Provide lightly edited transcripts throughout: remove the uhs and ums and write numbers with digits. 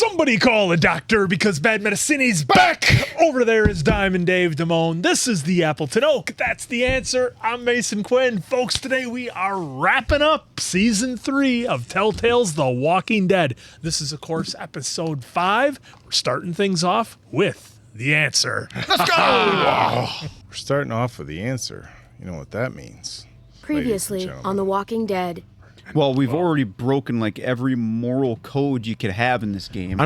Somebody call a doctor because Bad Medicine's back. Over there is Diamond Dave Damone. This is the Appleton Oak. That's the answer. I'm Mason Quinn. Folks, today we are wrapping up Season 3 of Telltale's The Walking Dead. This is, of course, Episode 5. We're starting things off with the answer. Let's go! We're starting off with the answer. You know what that means. Previously on The Walking Dead. Well, we've already broken like every moral code you could have in this game.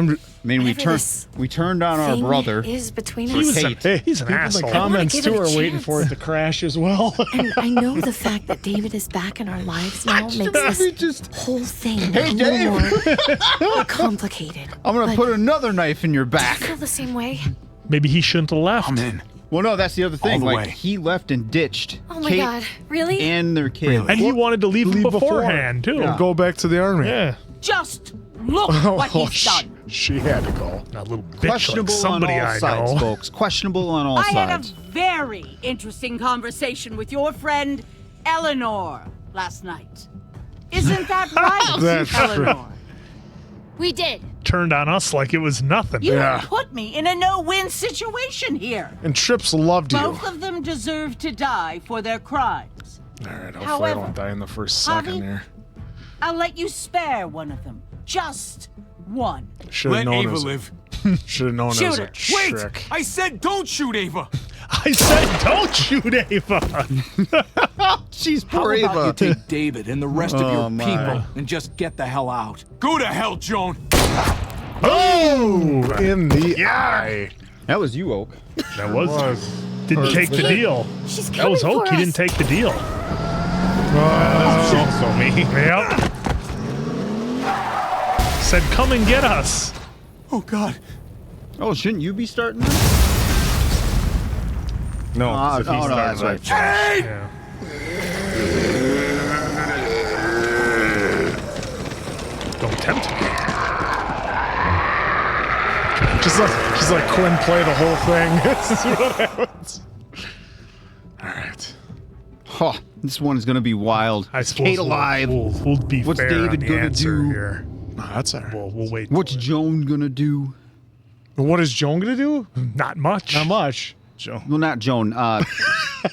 We turned on our brother. Is between He's us. an People in asshole. the comments give it too a are waiting chance. for it to crash as well. And I know the fact that David is back in our lives now makes this whole thing a little more complicated. I'm gonna But put another knife in your do you back. feel the same way? Maybe he shouldn't have left. I'm in. Well, no, that's the other thing. All the Like way. he left and ditched Oh my Kate God, really? and their kid. And he wanted to leave Leave beforehand, too. And go back to the army. Yeah. Just look what he's done. She had to go. A little bitch like Questionable somebody on all I sides, know. folks. Questionable on all I had a sides. very interesting conversation with your friend Eleanor last night. Isn't that right, That's true. Eleanor? We did. Turned on us like it was nothing. You Yeah. put me in a no-win situation here. And Trips loved you. Both of them deserve to die for their crimes. All right, hopefully I However, don't die in the first second Javi, here. I'll let you spare one of them. Just one. Should have Let known Ava as live. Should have known Shoot as her. a Wait! trick. I said don't shoot Ava! I said don't shoot Ava. She's How poor about you Ava. take David and the rest of your my. people and just get the hell out? Go to hell, Joan! Oh! In the eye. That was you, Oak. That was. Didn't take the deal. She's That coming was for Oak. He us. didn't take the deal. That's also me. Yep. Said come and get us. Oh, God. Oh, shouldn't you be starting this? No, 'cause if he no, starts, that's I right. finish. Yeah. Don't tempt me. She's like Quinn play the whole thing. This is what happens. All right. Huh, this one is gonna be wild. I Is suppose Kate alive? We'll be What's fair David on the gonna answer do? here. No, that's all right. We'll wait. What's till it. Joan gonna do? What is Joan gonna do? Not much. Not much. Joe. Well, not Joan.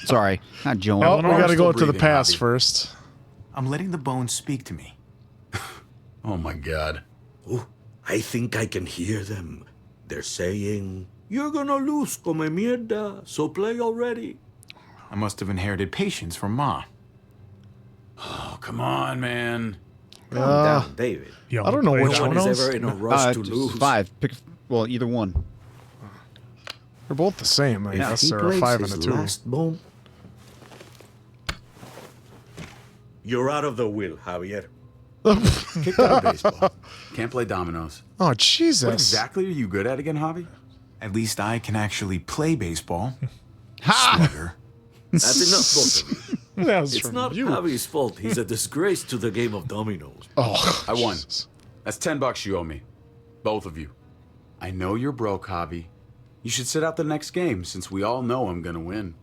Sorry, not Joan. Oh, we I'm gotta still go to the breathing, past Bobby. first. I'm letting the bones speak to me. Oh my God. Oh, I think I can hear them. They're saying, "You're gonna lose, come mierda, so play already." I must have inherited patience from Ma. Oh, come on, man. Calm down, David. You I don't know play which No one dominoes? is ever in a rush to Just lose. 5. Pick. Well, either one. They're both the same, I If guess. he They're a plays 5 and a his 2. last bone, you're out of the will, Javier. Kick out baseball. Can't play dominoes. Oh, Jesus. What exactly are you good at again, Javi? At least I can actually play baseball. Ha! Slugger. That's enough, both of you. That was It's from not you. Javi's fault. He's a disgrace to the game of dominoes. Oh, I won. Jesus. That's $10 you owe me. Both of you. I know you're broke, Javi. You should sit out the next game since we all know I'm gonna win.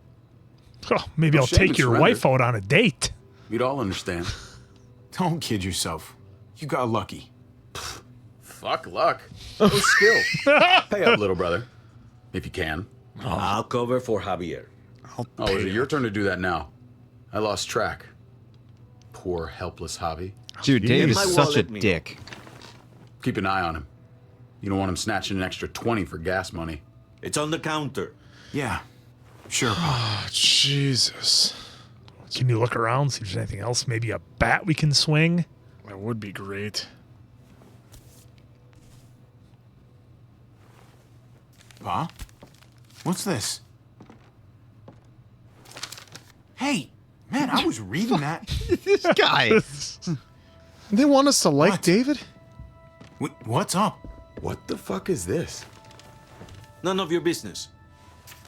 Oh, maybe No I'll shame take in your surrender. wife out on a date. You'd all understand. Don't kid yourself. You got lucky. Fuck luck. No skill. Pay up, little brother. If you can. I'll cover for Javier. Oh, is it your turn to do that now? I lost track. Poor, helpless Javi. Dude, Dave is My such a wallet, me. dick. Keep an eye on him. You don't want him snatching an extra 20 for gas money. It's on the counter. Yeah. Sure, Pa. Jesus. Can you look around, see if there's anything else? Maybe a bat we can swing? That would be great. Pa? What's this? Hey, man, I was reading that. This guy. They want us to like What? David? What's up? What the fuck is this? None of your business.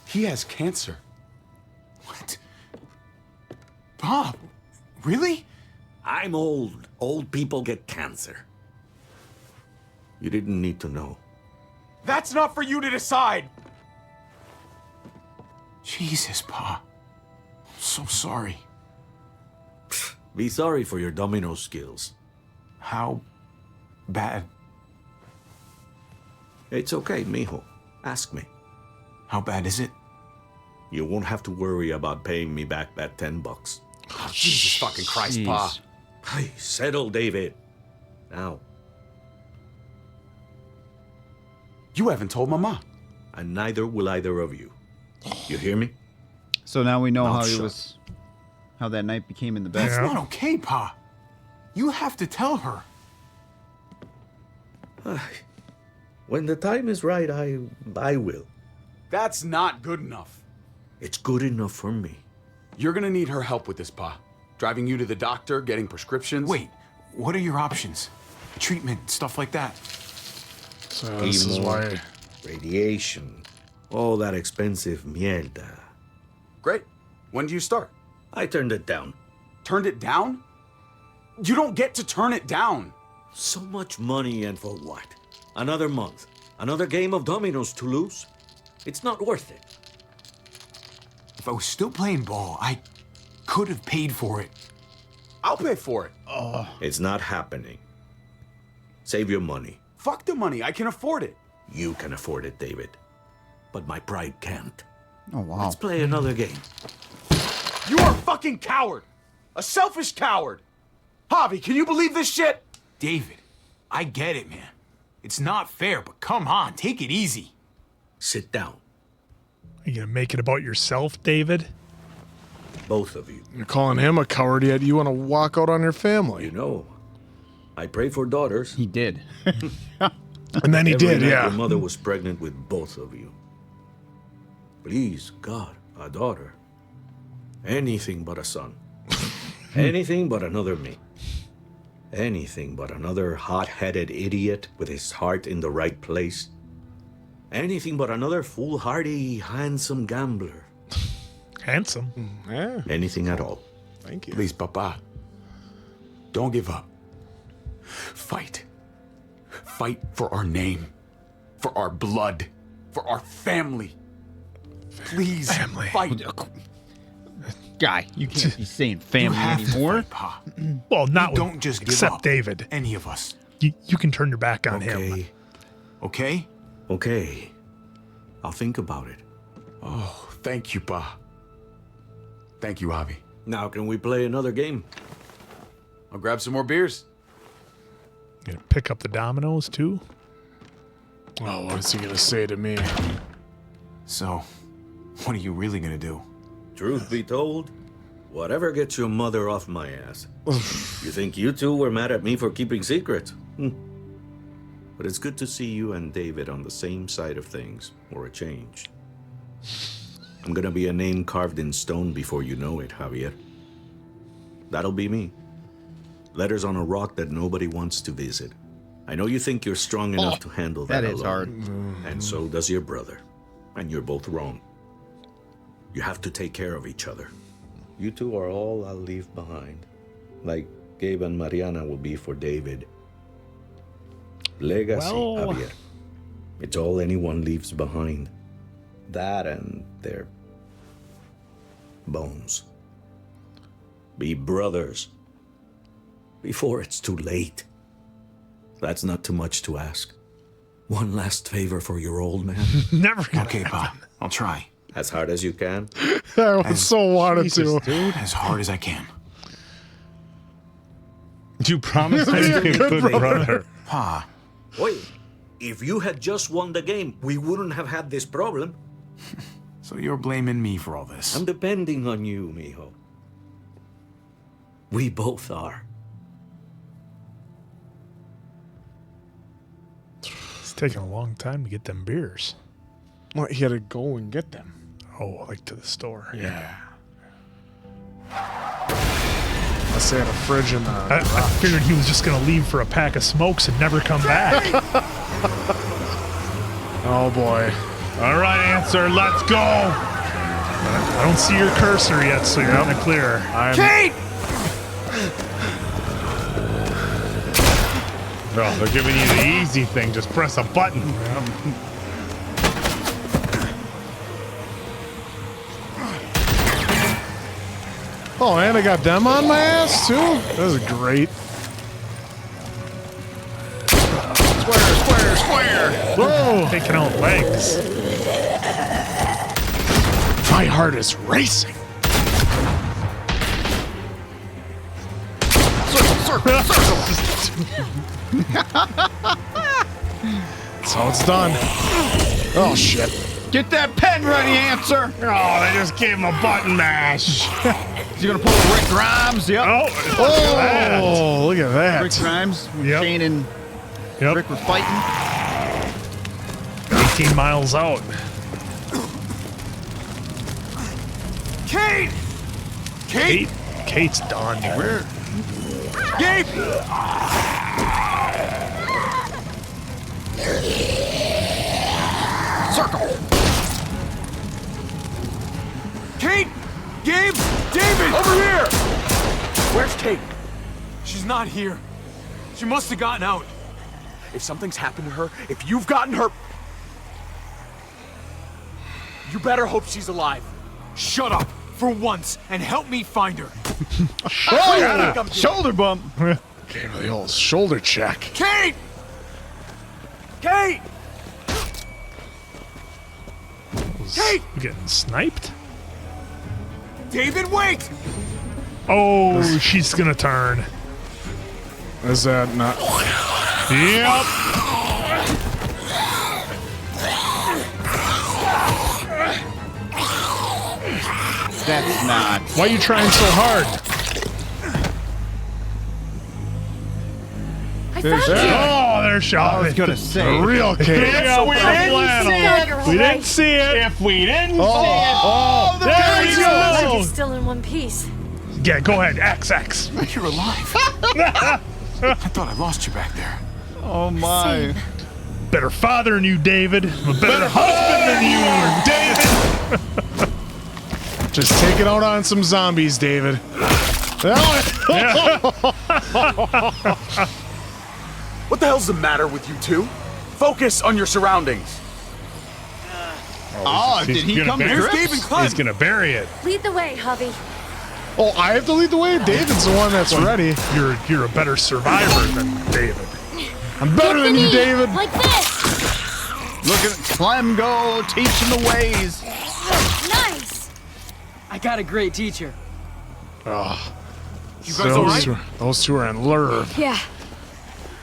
He has cancer. What? Bob, really? I'm old. Old people get cancer. You didn't need to know. That's not for you to decide. Jesus, Pa. I'm so sorry. Be sorry for your domino skills. How bad? It's okay, mijo. Ask me. How bad is it? You won't have to worry about paying me back that $10. Oh, Jesus fucking Christ, Pa. Hey, settle, David. Now. You haven't told Mama. And neither will either of you. You hear me? So now we know Mouth how he shut. was, how that night became in the bed. That's not okay, Pa. You have to tell her. When the time is right, I will. That's not good enough. It's good enough for me. You're gonna need her help with this, Pa. Driving you to the doctor, getting prescriptions. Wait, what are your options? Treatment, stuff like that. So this is Chemo, why. Radiation. All that expensive mierda. Great. When do you start? I turned it down. Turned it down? You don't get to turn it down. So much money, and for what? Another month. Another game of dominoes to lose? It's not worth it. If I was still playing ball, I could have paid for it. I'll pay for it. It's not happening. Save your money. Fuck the money. I can afford it. You can afford it, David. But my pride can't. Oh, wow. Let's play another game. You are a fucking coward. A selfish coward. Javi, can you believe this shit? David, I get it, man. It's not fair, but come on, take it easy. Sit down, Are you gonna make it about yourself, David? both of you. You're calling him a coward, yet you want to walk out on your family. You know, I pray for daughters. He did. And then he Every did, night yeah. Your mother was pregnant with both of you. Please, God, a daughter. Anything but a son. Anything but another me. Anything but another hot-headed idiot with his heart in the right place. Anything but another foolhardy, handsome gambler. Handsome. Yeah, Anything at all. thank you. Please, Papa. Don't give up. Fight. Fight for our name. For our blood. For our family. Please, Family. fight. Guy, you can't be saying You family have to anymore. fight, Pa. Well, not Don't with, just give except up. David. Any of us. You can turn your back on him. Okay, Okay? okay. I'll think about it. Oh, thank you, Pa. Thank you, Javi. Now, can we play another game? I'll grab some more beers. You gonna pick up the dominoes too? Oh, what is he gonna say to me? So, what are you really gonna do? Truth be told, whatever gets your mother off my ass. You think you two were mad at me for keeping secrets? But it's good to see you and David on the same side of things, or a change. I'm gonna be a name carved in stone before you know it, Javier. That'll be me. Letters on a rock that nobody wants to visit. I know you think you're strong enough to handle that That is alone. hard. And so does your brother. And you're both wrong. You have to take care of each other. You two are all I'll leave behind. Like Gabe and Mariana will be for David. Legacy, Well- Javier. It's all anyone leaves behind. That and their bones. Be brothers. Before it's too late. That's not too much to ask. One last favor for your old man. Never gonna Okay, happen. Pa. I'll try. As hard as you can. I would so wanted to. As hard as I can. You promised me a good brother. Pa, Wait, if you had just won the game, we wouldn't have had this problem. so you're blaming me for all this. I'm depending on you, mijo. We both are. It's taking a long time to get them beers. Well, he had to go and get them. Oh, like to the store. Yeah. Unless they had a fridge in the. I figured he was just gonna leave for a pack of smokes and never come back. Oh boy. All right, answer. Let's go. I don't see your cursor yet, so you're in the clear. Kate! Oh, they're giving you the easy thing. Just press a button. Oh, and I got them on my ass too. That was great. Square, square, square! there. Whoa. Taking out legs. My heart is racing. Circle. That's how it's done. Oh, shit. Get that pen ready, Answer. Oh, they just gave him a button mash. He's gonna pull a Rick Grimes. Yep. Oh, look at that. Rick Grimes. Yep. Shane and Rick were fighting. 18 miles out. Kate! Kate's done. Where? Gabe! Circle. Kate! Gabe! David! Over here! Where's Kate? She's not here. She must have gotten out. If something's happened to her, if you've gotten her... You better hope she's alive. Shut up for once and help me find her. Oh, shoulder bump. Gave her the old shoulder check. Kate! Kate! Kate! You getting sniped? David, wait! Oh, she's gonna turn. Is that not? Yep. That's not. Why are you trying so hard? I found you. Oh, they're shot. I was gonna say. A real cake. Yeah, we You're didn't right. see it. If we didn't Oh, There we You're go. still in one piece. Yeah, go ahead. X. You're alive. I thought I lost you back there. Oh my. Better father than you, David. I'm a better husband than you, David. just take it out on some zombies, David. What the hell's the matter with you two? Focus on your surroundings. Oh, did he come to grips? He's gonna bury it. Lead the way, Javi. Oh, I have to lead the way? David's the one that's ready. You're a better survivor than David. I'm better than you, David. Like this. Look at Clem go, teaching the ways. Nice. I got a great teacher. Oh, You guys all right? those two are in love. Yeah.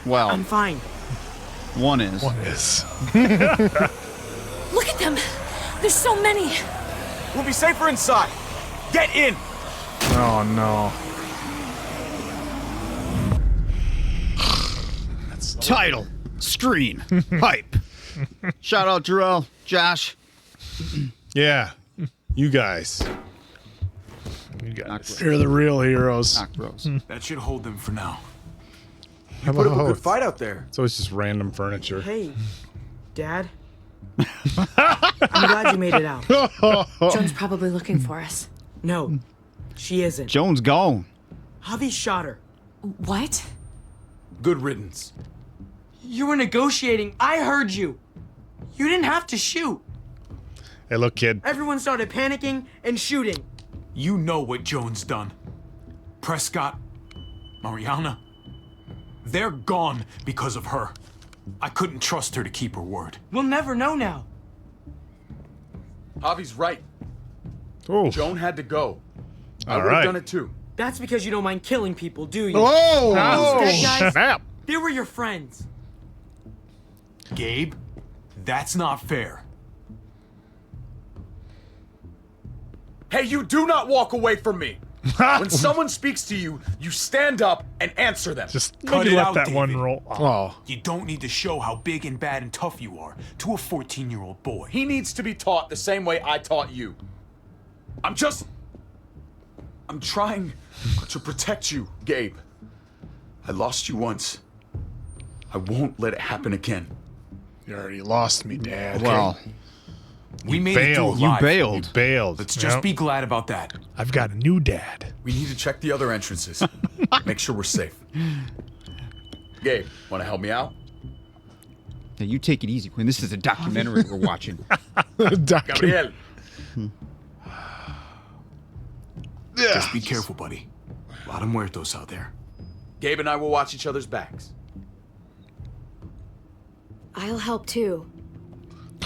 Well, I'm fine. one is. One is. Look at them. There's so many. We'll be safer inside. Get in. Oh, no. Title, screen, hype. Shout out Jarrell, Josh. Yeah, you guys. You guys. You're the real heroes. Knock bros. That should hold them for now. You put up a good fight out there. So it's just random furniture. Hey, Dad. I'm glad you made it out. Joan's probably looking for us. No, she isn't. Joan's gone. Javi shot her. What? Good riddance. You were negotiating. I heard you. You didn't have to shoot. Hey, look, kid. Everyone started panicking and shooting. You know what Joan's done. Prescott, Mariana, they're gone because of her. I couldn't trust her to keep her word. We'll never know now. Javi's right. Oh, Joan had to go. I all would have right. done it too. That's because you don't mind killing people, do you? Whoa! These dead guys, Snap. they were your friends. Gabe, that's not fair. Hey, you do not walk away from me. When someone speaks to you, you stand up and answer them. Just Cut maybe it let out, that one David. roll. Oh, You don't need to show how big and bad and tough you are to a 14-year-old boy. He needs to be taught the same way I taught you. I'm trying to protect you, Gabe. I lost you once. I won't let it happen again. you already lost me, Dad. Well, We made it through bailed. you alive. bailed. You bailed. Let's just Yep. be glad about that. I've got a new dad. We need to check the other entrances. Make sure we're safe. Gabe, want to help me out? Now you take it easy, Quinn. This is a documentary we're watching. Gabriel. Just be careful, buddy. A lot of muertos out there. Gabe and I will watch each other's backs. I'll help too.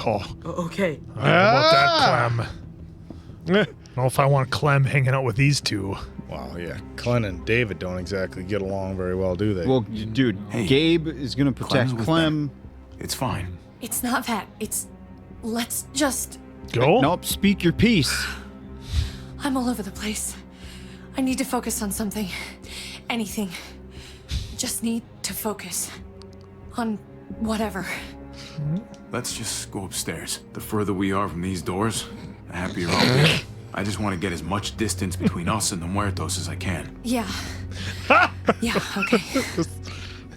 Oh. Okay. I don't know about that, Clem. I don't know if I want Clem hanging out with these two. Wow, yeah. Clem and David don't exactly get along very well, do they? Well, dude, Hey, Gabe is gonna protect Clem's with Clem. them. It's fine. It's not that. It's... Let's just... Go? Nope, speak your piece. I'm all over the place. I need to focus on something. Anything. Just need to focus. On whatever. Let's just go upstairs. The further we are from these doors, the happier I'll be. I just want to get as much distance between us and the Muertos as I can. Yeah. Yeah, okay.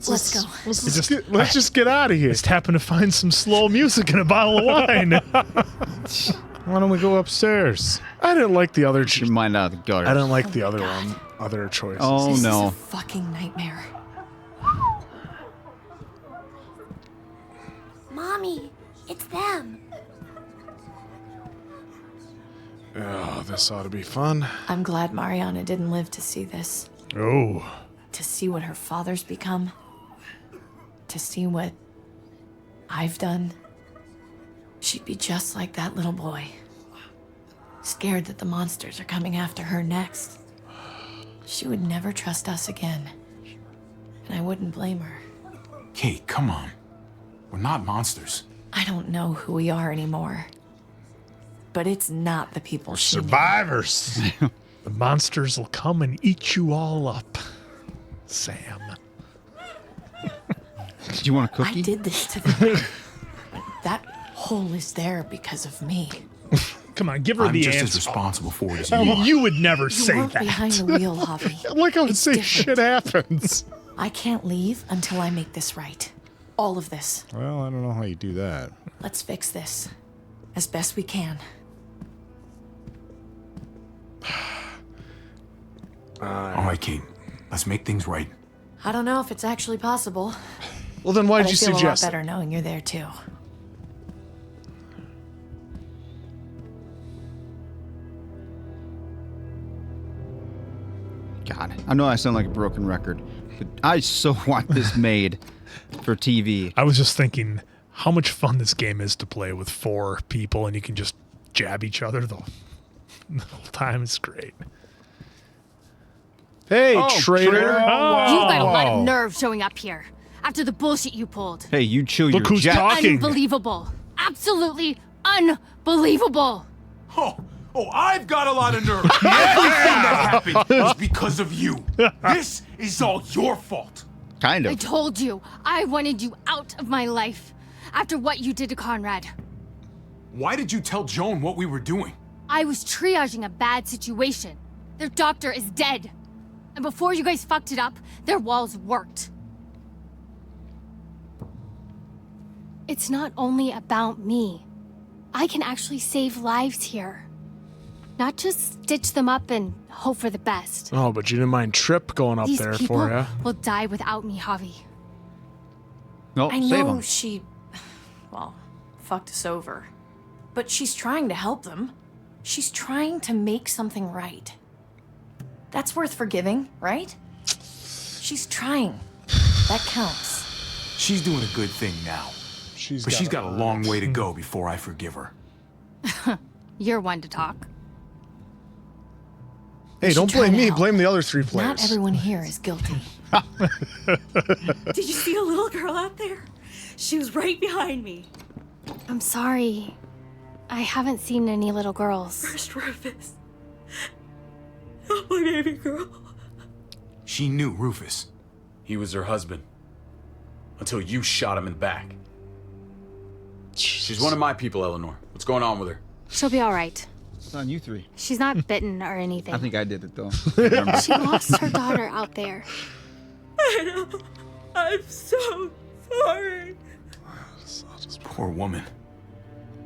Let's go. Let's just get out of here. Just happen to find some slow music and a bottle of wine. Why don't we go upstairs? I didn't like the other. Your mind out of the gutter. I didn't like the other God. one. Other choices. Oh This no. is a fucking nightmare. Mommy, it's them. Oh, this ought to be fun. I'm glad Mariana didn't live to see this. Oh. To see what her father's become. To see what I've done. She'd be just like that little boy. Scared that the monsters are coming after her next. She would never trust us again. And I wouldn't blame her. Kate, come on. We're not monsters. I don't know who we are anymore. But it's not the people she knew. Survivors. The monsters will come and eat you all up, Sam. Do you want a cookie? I did this to them. That hole is there because of me. Come on, give her I'm the just answer. as responsible for it as you are. You would never You say weren't that. behind the wheel, Javi. Like I would It's say, different. shit happens. I can't leave until I make this right. All of this. Well, I don't know how you do that. Let's fix this. As best we can. All right, Kate. Let's make things right. I don't know if it's actually possible. Well, then why But did you I feel a lot suggest it? better knowing you're there too. God, I know I sound like a broken record, but I so want this made for TV. I was just thinking how much fun this game is to play with 4 people and you can just jab each other the whole time. It's great. Hey, Oh, traitor. traitor. You've got a lot Wow. of nerve showing up here after the bullshit you pulled. Hey, you chill Look your who's jet. talking. Unbelievable. Absolutely unbelievable. Oh, I've got a lot of nerve. Everything that happened is because of you. This is all your fault. Kind I of. told you, I wanted you out of my life after what you did to Conrad. Why did you tell Joan what we were doing? I was triaging a bad situation. Their doctor is dead. And before you guys fucked it up, their walls worked. It's not only about me. I can actually save lives here. Not just stitch them up and hope for the best. Oh, but you didn't mind Trip going up These there people for you. will die without me, Javi. No, I save know him. she, well, fucked us over. But she's trying to help them. She's trying to make something right. That's worth forgiving, right? She's trying. That counts. She's doing a good thing now. But she's got a long way to go before I forgive her. You're one to talk. Hey, don't try blame to me. help. Blame the other 3 players. Not everyone here is guilty. Did you see a little girl out there? She was right behind me. I'm sorry. I haven't seen any little girls. First Rufus. Oh, my baby girl. She knew Rufus. He was her husband. Until you shot him in the back. She's one of my people, Eleanor. What's going on with her? She'll be all right. It's on you 3. She's not bitten or anything. I think I did it though. Remember? She lost her daughter out there. I know. I'm so sorry. Poor woman.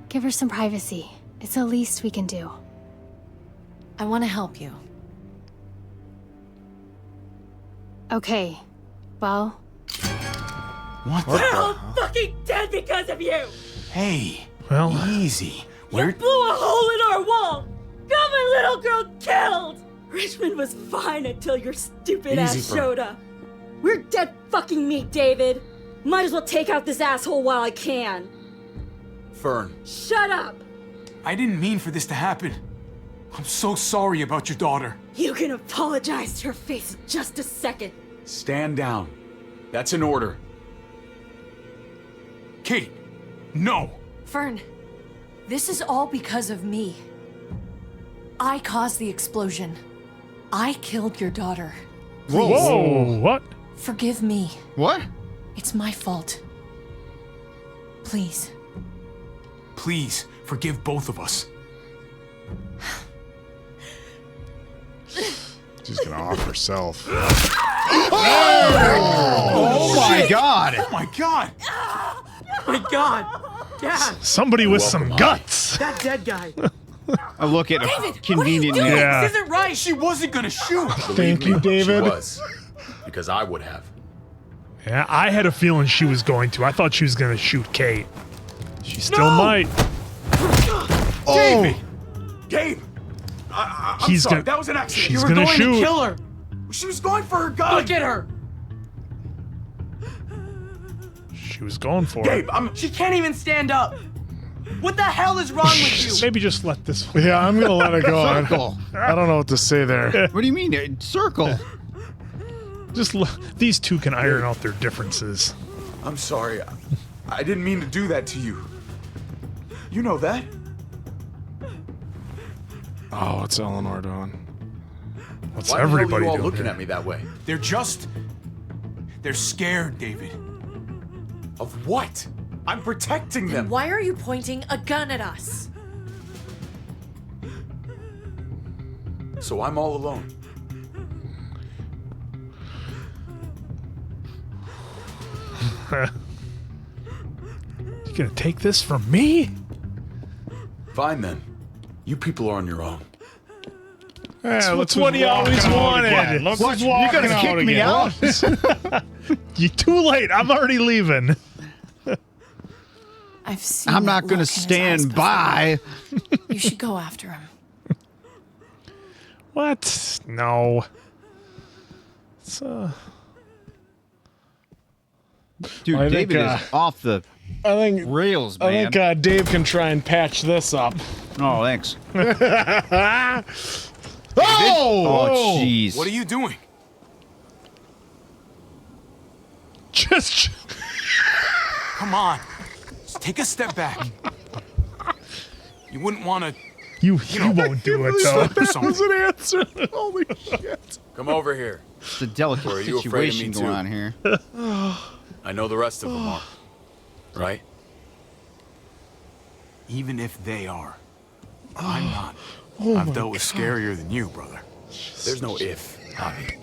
Give her some privacy. It's the least we can do. I want to help you. Okay. Well, What We're the? all fucking dead because of you. Hey, Well, easy. You blew a hole in our wall. Got my little girl killed. Richmond was fine until your stupid Easy ass for- showed up. We're dead fucking meat, David. Might as well take out this asshole while I can. Fern. Shut up! I didn't mean for this to happen. I'm so sorry about your daughter. You can apologize to her face in just a second. Stand down. That's an order. Kate, no! Fern, this is all because of me. I caused the explosion. I killed your daughter. Whoa, what? Forgive me. What? It's my fault. Please. Please, forgive both of us. She's gonna off herself. Oh my god! Oh my god! Oh my god! Dad! Somebody with some guts. That dead guy. I look at David, conveniently. what are you doing? Yeah. This isn't right. She wasn't gonna shoot. Thank you, David. She was. Because I would have. Yeah, I had a feeling she was going to. I thought she was going to shoot Kate. She still might. David! Gabe! I'm He's sorry, gonna- that was an accident. she's You were gonna going shoot. to kill her. She was going for her gun! Look at her. She was going for Gabe, it. She can't even stand up. What the hell is wrong with you? Maybe just let this. Yeah, I'm gonna let it go. Circle. I don't know what to say there. What do you mean? Circle. Just these two can iron out their differences. I'm sorry. I didn't mean to do that to you. You know that? Oh, what's Eleanor doing? What's Why the hell are everybody you all doing looking here? at me that way? They're scared, David. Of what? I'm protecting them. Why are you pointing a gun at us? So I'm all alone. You gonna take this from me? Fine then. You people are on your own. Yeah, That's what he always wanted. Look What? who's You're walking gonna kick out me again. out? You're too late. I'm already leaving. I've seen I'm that not gonna look in his eyes stand before. by. You should go after him. What? No. It's Dude, I think, David is off the I think rails, I man. think Dave can try and patch this up. Oh, thanks. Oh! Oh, jeez. What are you doing? just. Come on. Just take a step back. You wouldn't want to You won't do it though. slip or something. an answer. Holy shit. Come over here. It's a delicate Or are you afraid of situation me going too? on here. I know the rest of them are. Right? Even if they are, I'm not. I've dealt with scarier than you, brother. There's no if, Javi.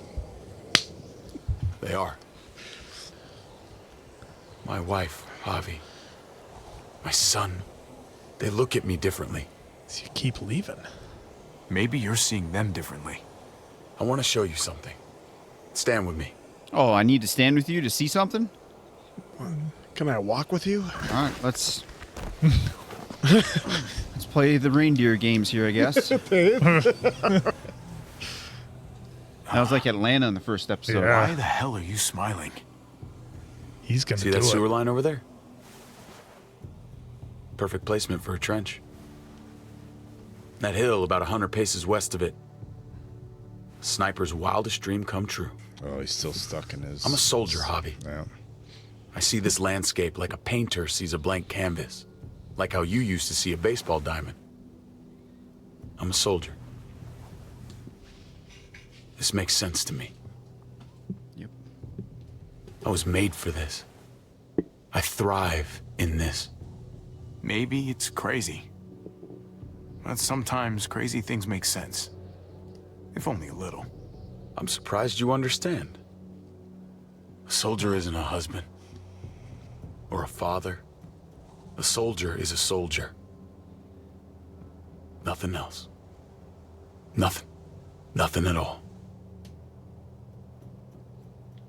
They are. My wife, Javi. My son. They look at me differently. You keep leaving. Maybe you're seeing them differently. I want to show you something. Stand with me. Oh, I need to stand with you to see something? Can I walk with you? All right, let's play the reindeer games here, I guess. That was like Atlanta in the first episode. Yeah. Why the hell are you smiling? He's gonna See do that it. sewer line over there? Perfect placement for a trench. That hill about 100 paces west of it. Sniper's wildest dream come true. Oh, he's still stuck in his... I'm a soldier, Javi. Yeah. I see this landscape like a painter sees a blank canvas. Like how you used to see a baseball diamond. I'm a soldier. This makes sense to me. Yep. I was made for this. I thrive in this. Maybe it's crazy. But sometimes crazy things make sense. If only a little. I'm surprised you understand. A soldier isn't a husband. Or a father. A soldier is a soldier. Nothing else. Nothing. Nothing at all.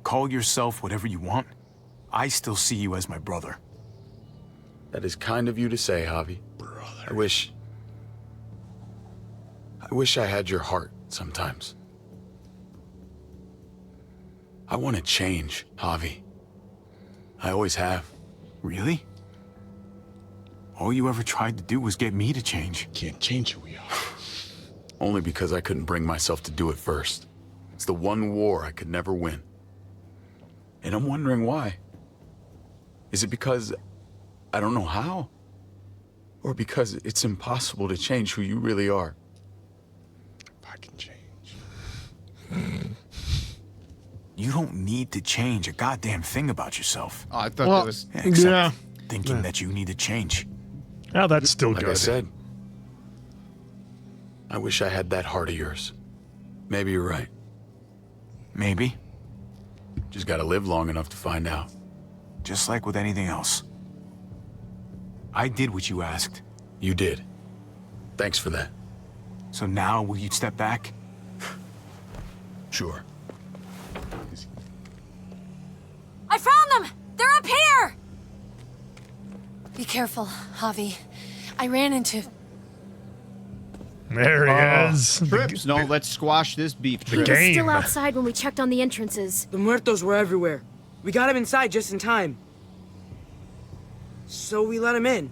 Call yourself whatever you want. I still see you as my brother. That is kind of you to say, Javi. Brother. I wish I had your heart sometimes. I want to change, Javi. I always have. Really? All you ever tried to do was get me to change. Can't change who we are. Only because I couldn't bring myself to do it first. It's the one war I could never win. And I'm wondering why. Is it because I don't know how? Or because it's impossible to change who you really are? I can change. You don't need to change a goddamn thing about yourself. Oh, I thought that was... Except thinking that you need to change. Now that's still Like good. I said, I wish I had that heart of yours. Maybe you're right. Maybe. Just gotta live long enough to find out. Just like with anything else. I did what you asked. You did. Thanks for that. So now, will you step back? Sure. I found them! They're up here! Be careful, Javi. I ran into... There he is. Trips. No, let's squash this beef The trip. He was game. still outside when we checked on the entrances. The muertos were everywhere. We got him inside just in time. So we let him in.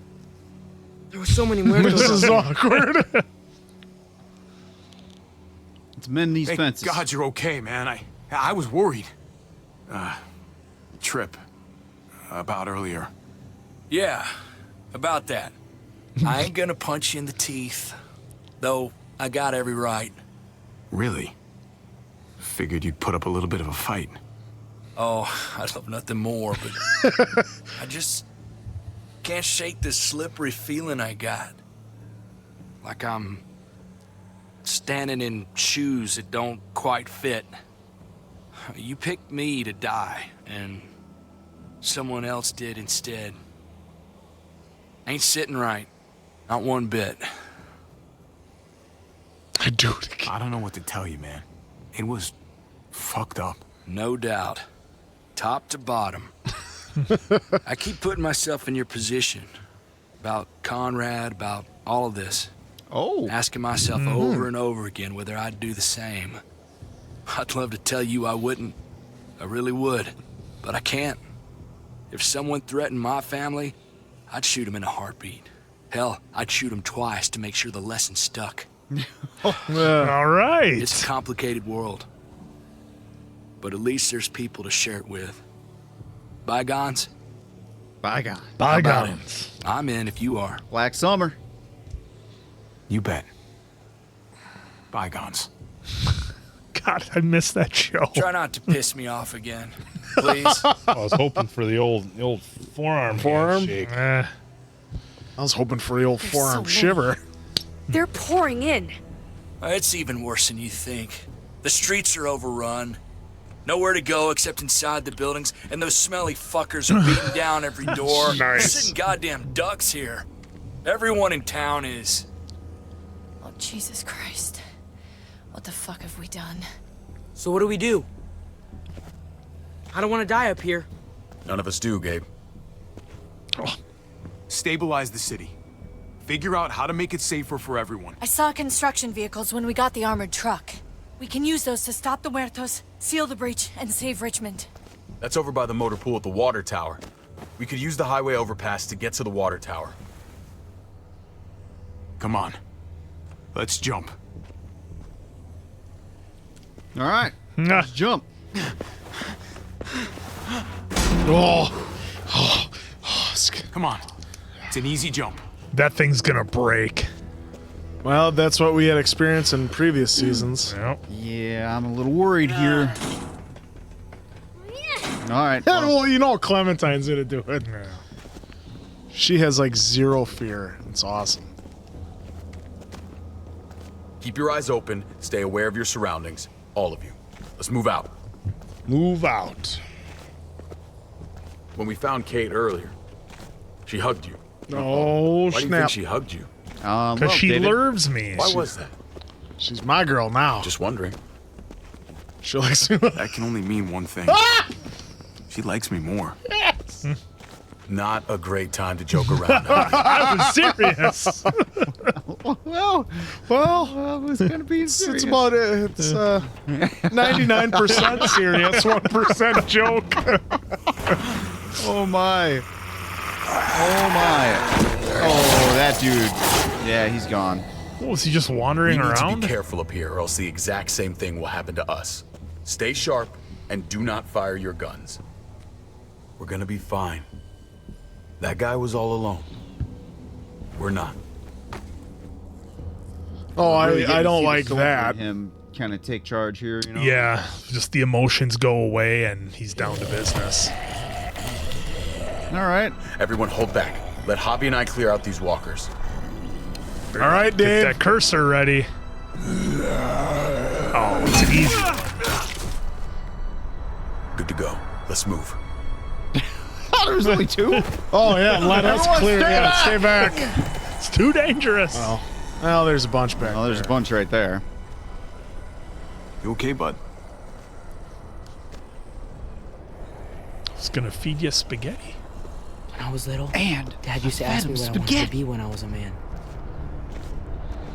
There were so many muertos. This is awkward. Let's mend these Thank fences. God you're okay, man. I was worried. Trip. About earlier. Yeah, about that. I ain't gonna punch you in the teeth. Though, I got every right. Really? Figured you'd put up a little bit of a fight. Oh, I'd love nothing more, but I just can't shake this slippery feeling I got. Like I'm standing in shoes that don't quite fit. You picked me to die, and someone else did instead. Ain't sitting right. Not one bit. I do it again. I don't know what to tell you, man. It was fucked up. No doubt. Top to bottom. I keep putting myself in your position. About Conrad, about all of this. Oh. Asking myself over and over again whether I'd do the same. I'd love to tell you I wouldn't. I really would. But I can't. If someone threatened my family, I'd shoot him in a heartbeat. Hell, I'd shoot him twice to make sure the lesson stuck. All right. It's a complicated world. But at least there's people to share it with. Bygones? Bygone. Bygones. I'm in if you are. Black Summer. You bet. Bygones. God, I missed that show. Try not to piss me off again. Please. I was hoping for the old forearm. handshake. I was hoping for the old There's forearm so many. shiver. They're pouring in. It's even worse than you think. The streets are overrun. Nowhere to go except inside the buildings, and those smelly fuckers are beating down every door. Nice. They're sitting goddamn ducks here. Everyone in town is. Oh, Jesus Christ. What the fuck have we done? So what do we do? I don't want to die up here. None of us do, Gabe. Stabilize the city. Figure out how to make it safer for everyone. I saw construction vehicles when we got the armored truck. We can use those to stop the muertos, seal the breach, and save Richmond. That's over by the motor pool at the water tower. We could use the highway overpass to get to the water tower. Come on. Let's jump. All right. Nah. Let's jump. Come on. It's an easy jump. That thing's gonna break. Well, that's what we had experienced in previous seasons. Yep. Yeah, I'm a little worried here. All right. Well, you know Clementine's gonna do it. She has like zero fear. It's awesome. Keep your eyes open, stay aware of your surroundings. All of you. Let's move out. Move out. When we found Kate earlier, she hugged you. Oh, Why do you think snap. she hugged you? Because she lurves me. Why was that? She's my girl now. Just wondering. She likes me. That can only mean one thing. She likes me more. Yes. Not a great time to joke around. I was serious. Well, I was gonna be it's serious. about it. It's 99% serious, 1% joke. Oh my. Oh my. Oh, that dude. Yeah, he's gone. Oh, is he just wandering We need around? to be careful up here, or else the exact same thing will happen to us. Stay sharp and do not fire your guns. We're gonna be fine. That guy was all alone. We're not. Oh, Really I don't like getting to see the that. him kind of take charge here, you know? Yeah, just the emotions go away and he's down to business. All right. Everyone hold back. Let Javi and I clear out these walkers. All right, Get Dave. that cursor ready. Oh, it's an easy one. Good to go. Let's move. Oh, there's only two? Oh, yeah, let us Everyone clear. stay Yeah, back. stay back. It's too dangerous. Well, there's a bunch back Oh, there's a there. bunch right there. You okay, bud? I was gonna feed you spaghetti. When I was little, And Dad used to ask me what I wanted to be when I was a man.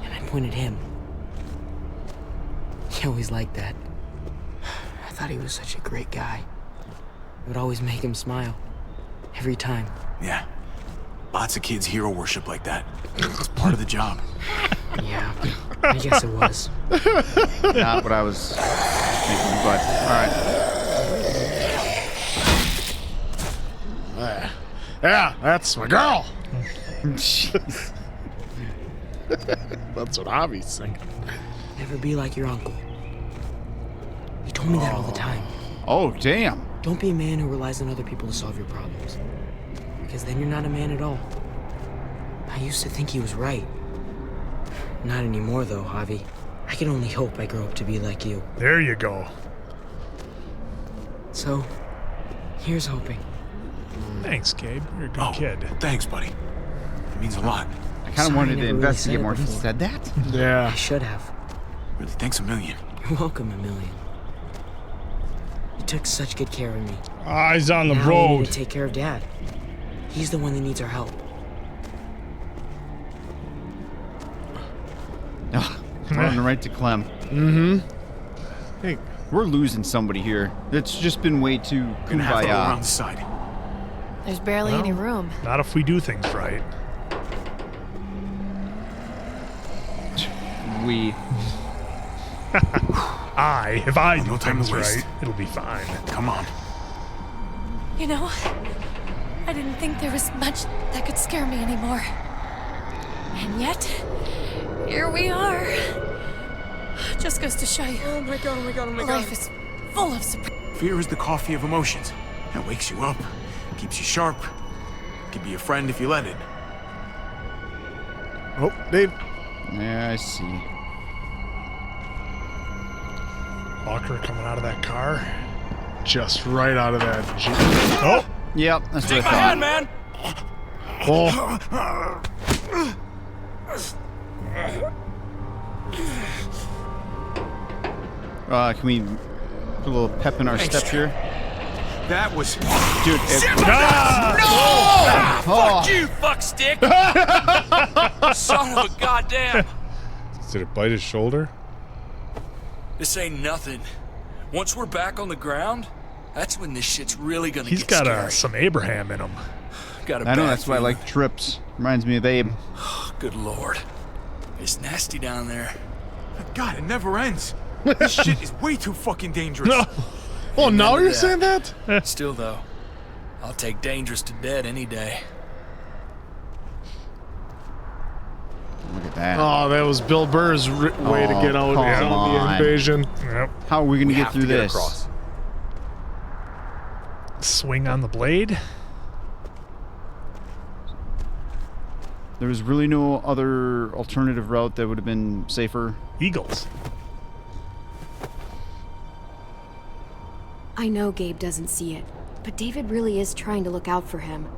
And I pointed him. He always liked that. I thought he was such a great guy. It would always make him smile. Every time. Yeah. Lots of kids hero worship like that. It's part of the job. Yeah, I guess it was. Not what I was thinking, but all right. Yeah, that's my girl. Jeez. That's what Javi's thinking. Never be like your uncle. He told me that all the time. Oh, damn. Don't be a man who relies on other people to solve your problems. Because then you're not a man at all. I used to think he was right. Not anymore, though, Javi. I can only hope I grow up to be like you. There you go. So, here's hoping. Thanks, Gabe. You're a good kid. Thanks, buddy. It means a lot. I kind of wanted to investigate more. He said that? Yeah. I should have. Really, thanks a million. You're welcome, a million. You took such good care of me. Eyes on the Now you need road. to take care of Dad. He's the one that needs our help. Running right to Clem. Mm-hmm. Hey, we're losing somebody here. It's just been way too Gonna have to go around kumbaya. the side. There's barely any room. Not if we do things right. We. If I do No time things to waste. right, it'll be fine. Come on. You know, I didn't think there was much that could scare me anymore. And yet, here we are. Just goes to show you. Oh my god, oh my god, oh my god. Life is full of surprises. Fear is the coffee of emotions. It wakes you up, keeps you sharp. Could be a friend if you let it. oh, Dave. Yeah, I see. Walker coming out of that car. Just right out of that Jeep. Oh! Yep, that's what I Take my thought. hand, man. Can we put a little pep in our step here? That was... Dude, Fuck you, fuck stick. Son of a goddamn. Did it bite his shoulder? This ain't nothing. Once we're back on the ground, that's when this shit's really gonna He's get got scary. some Abraham in him. Got a I know, bad that's why I feeling. like trips. Reminds me of Abe. Good lord. It's nasty down there. God, it never ends. This shit is way too fucking dangerous. No. Oh, now Remember you're that. saying that? Still though, I'll take dangerous to dead any day. Look at that. Oh, that was Bill Burr's way to get out come of the on. invasion. Yep. How are we going to We get have through to get this? across. Swing on the blade. There was really no other alternative route that would have been safer. Eagles. I know Gabe doesn't see it, but David really is trying to look out for him.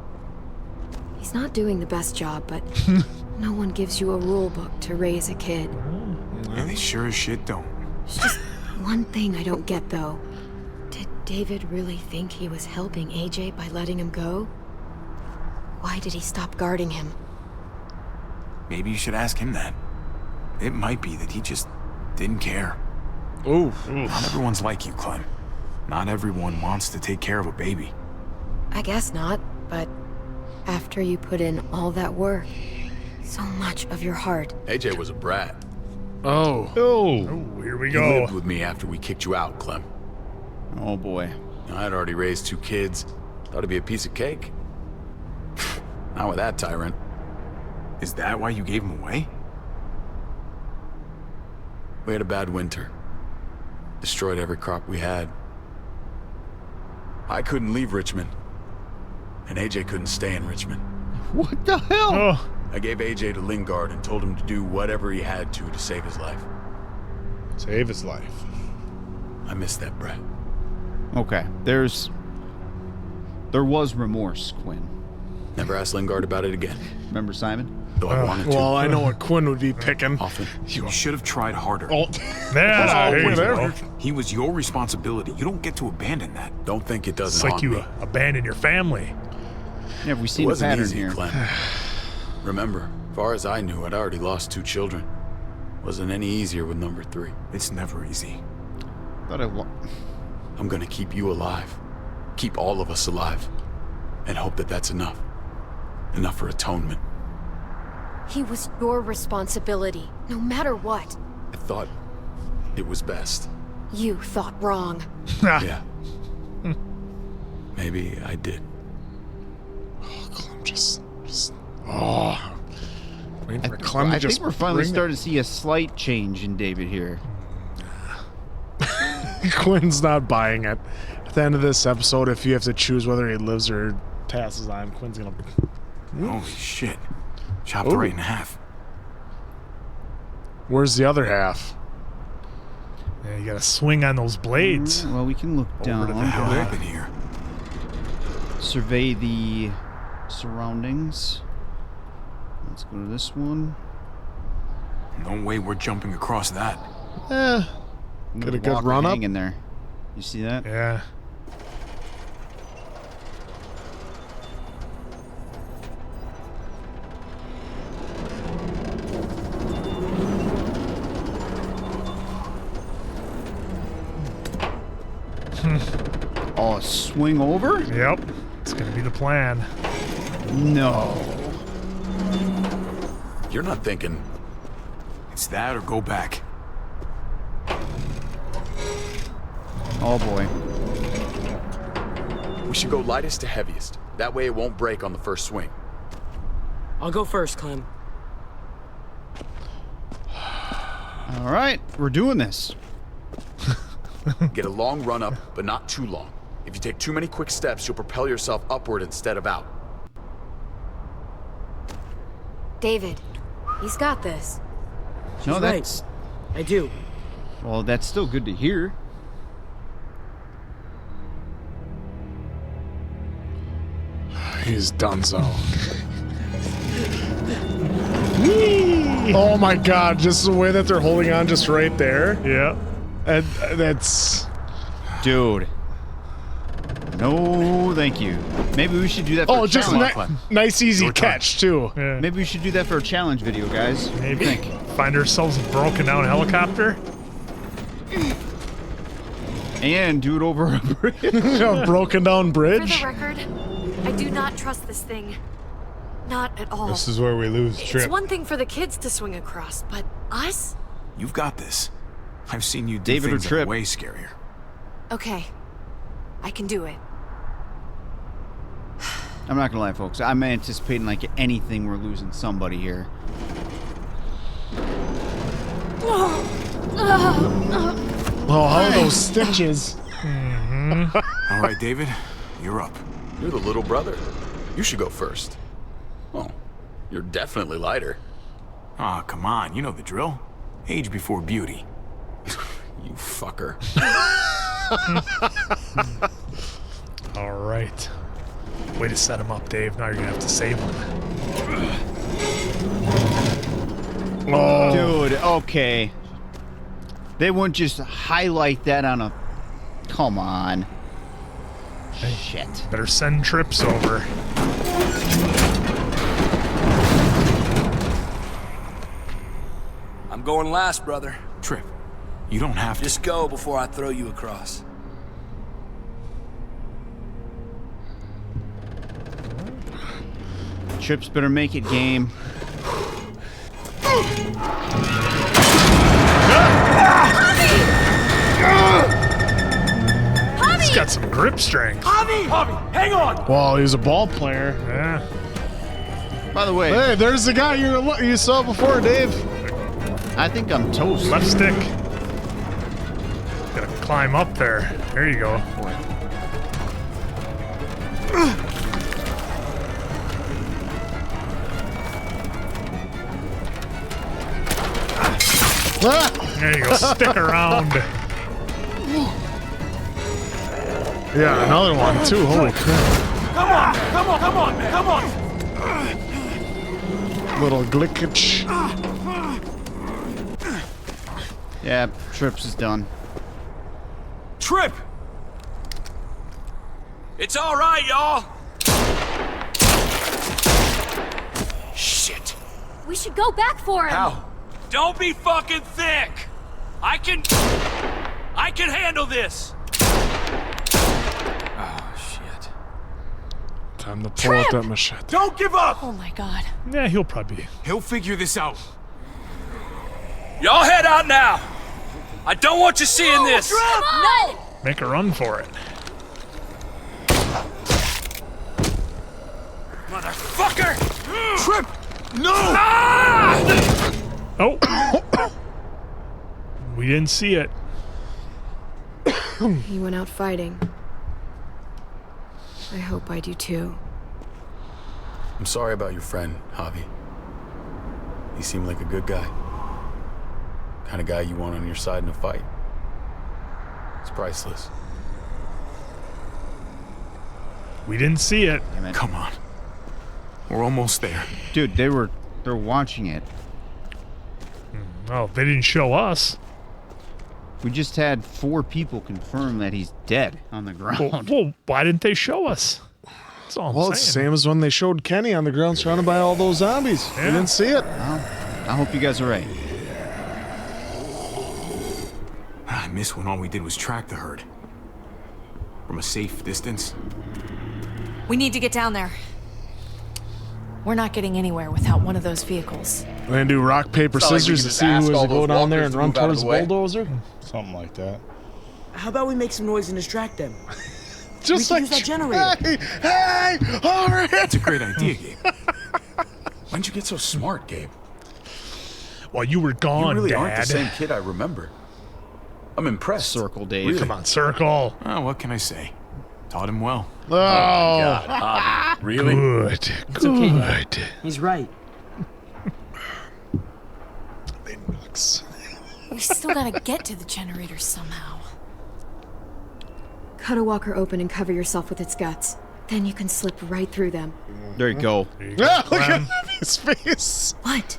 He's not doing the best job, but no one gives you a rule book to raise a kid. And they sure as shit don't. There's just one thing I don't get, though. Did David really think he was helping AJ by letting him go? Why did he stop guarding him? Maybe you should ask him that. It might be that he just didn't care. Ooh. Not everyone's like you, Clem. Not everyone wants to take care of a baby. I guess not, but after you put in all that work, so much of your heart. AJ was a brat. Oh, here we He go. lived with me after we kicked you out, Clem. Oh boy. I had already raised 2 kids. Thought it'd be a piece of cake. Not with that tyrant. Is that why you gave him away? We had a bad winter. Destroyed every crop we had. I couldn't leave Richmond. And AJ couldn't stay in Richmond. What the hell? Oh, I gave AJ to Lingard and told him to do whatever he had to save his life. save his life. I miss that brat. Okay, there was remorse, Quinn. Never asked Lingard about it again. Remember Simon? Though I wanted to. Well, I know what Quinn would be picking. Often. You should have tried harder. Oh, yeah, here you go. whatever. He was your responsibility. You don't get to abandon that. Don't think it It's doesn't like haunt you me. abandon your family. Yeah, we It seen a wasn't pattern easy, here. Clem. Remember, far as I knew, I'd already lost 2 children. Wasn't any easier with number 3. It's never easy. I'm gonna keep you alive. Keep all of us alive. And hope that that's enough. Enough for atonement. He was your responsibility, no matter what. I thought it was best. You thought wrong. Yeah. Maybe I did. Oh, Clem just oh. Waiting for I Clem to just think we're finally bring starting to see a slight change in David here. Quinn's not buying it. At the end of this episode, if you have to choose whether he lives or passes on, Quinn's gonna. Holy shit. Chopped it right in half. Where's the other half? Yeah, you gotta swing on those blades. Well, we can look down. What the hell happened here? Survey the surroundings. Let's go to this one. No way we're jumping across that. Get a good run up. In there. You see that? Yeah. Oh, swing over? Yep. It's gonna be the plan. No. You're not thinking. It's that or go back. Oh boy. We should go lightest to heaviest. That way it won't break on the first swing. I'll go first, Clem. All right, we're doing this. Get a long run up, but not too long. If you take too many quick steps, you'll propel yourself upward instead of out. David, he's got this. No, She's that's right. I do. well, that's still good to hear. He's done so. Oh my god, just the way that they're holding on just right there. Yeah. And that's... Dude. No, thank you. Maybe we should do that for Oh, a just challenge. nice easy catch, too. Yeah. Maybe we should do that for a challenge video, guys. Maybe. What do you think? Find ourselves a broken down helicopter. And do it over a bridge. A broken down For bridge. the record, I do not trust this thing. Not at all. This is where we lose It's Trip. one thing for the kids to swing across, but us? You've got this. I've seen you do David or things that are Trip? way scarier. Okay. I can do it. I'm not gonna lie, folks. I'm anticipating like anything we're losing somebody here. Oh, how are those stitches? All right, David, you're up. You're the little brother. You should go first. Well, you're definitely lighter. Ah, come on, you know the drill. Age before beauty. You fucker. All right. Way to set him up, Dave. Now you're gonna have to save him. Oh, Dude, okay. They wouldn't just highlight that on a... Come on. Shit. Better send Trips over. I'm going last, brother. Trip, you don't have to. Just go before I throw you across. Trips better make it, game. He's got some grip strength. Javi, hang on! Well, he's a ball player. Yeah. By the way, Hey, there's the guy you saw before, Dave. I think I'm toast. Left stick. Gotta climb up there. There you go. There you go. Stick around. Yeah, another one too. Holy crap. Come on! Little glitch. Yeah, Trips is done. Trip! It's all right, y'all. Shit. We should go back for him. How? Don't be fucking thick. I can handle this. Oh shit. Time to pull out that machete. Don't give up! Oh my god. Yeah, he'll probably. He'll figure this out. Y'all head out now. I don't want you seeing this. No! Make a run for it. Motherfucker! Trip! No! Ah! Oh! We didn't see it. He went out fighting. I hope I do too. I'm sorry about your friend, Javi. He seemed like a good guy. Kind of guy you want on your side in a fight. It's priceless. We didn't see it. Come on. We're almost there. Dude, they're watching it. Oh, they didn't show us. We just had 4 people confirm that he's dead on the ground. Well, why didn't they show us? That's all I'm Well, it's the saying. same as when they showed Kenny on the ground surrounded by all those zombies. Yeah. We didn't see it. Well, I hope you guys are right. I miss when all we did was track the herd. From a safe distance. We need to get down there. We're not getting anywhere without one of those vehicles. We're gonna do rock, paper, It's not like we scissors can to just see who ask has all to go those down there walkers and to run move out of towards the the way. bulldozer. Something like that. How about we make some noise and distract them? Just we like can use that generator. Hey, all right. That's a great idea, Gabe. When'd you get so smart, Gabe? Well, you were gone, You really Dad. aren't the same kid I remember. I'm impressed. Circle, Dave. Really? Come on, circle. Oh, what can I say? Taught him well. Oh, God, Javi. Really? Good. It's okay, Good. Dad. He's right. they nuts. We still gotta get to the generator somehow. Cut a walker open and cover yourself with its guts. Then you can slip right through them. There you go. Ah, look at his face. What?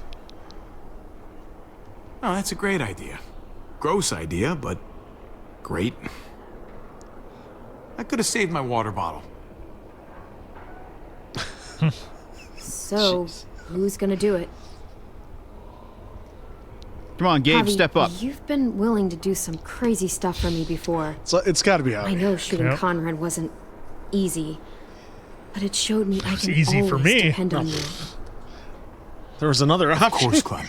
Oh, that's a great idea. Gross idea, but great. I could have saved my water bottle. So, who's gonna do it? Come on, Gabe, Javi, step up. You've been willing to do some crazy stuff for me before. So it's got to be I Javi. know shooting Yep. Conrad wasn't easy, but it showed me I was can easy always for me. depend on you. There was another Of option. course, Clem.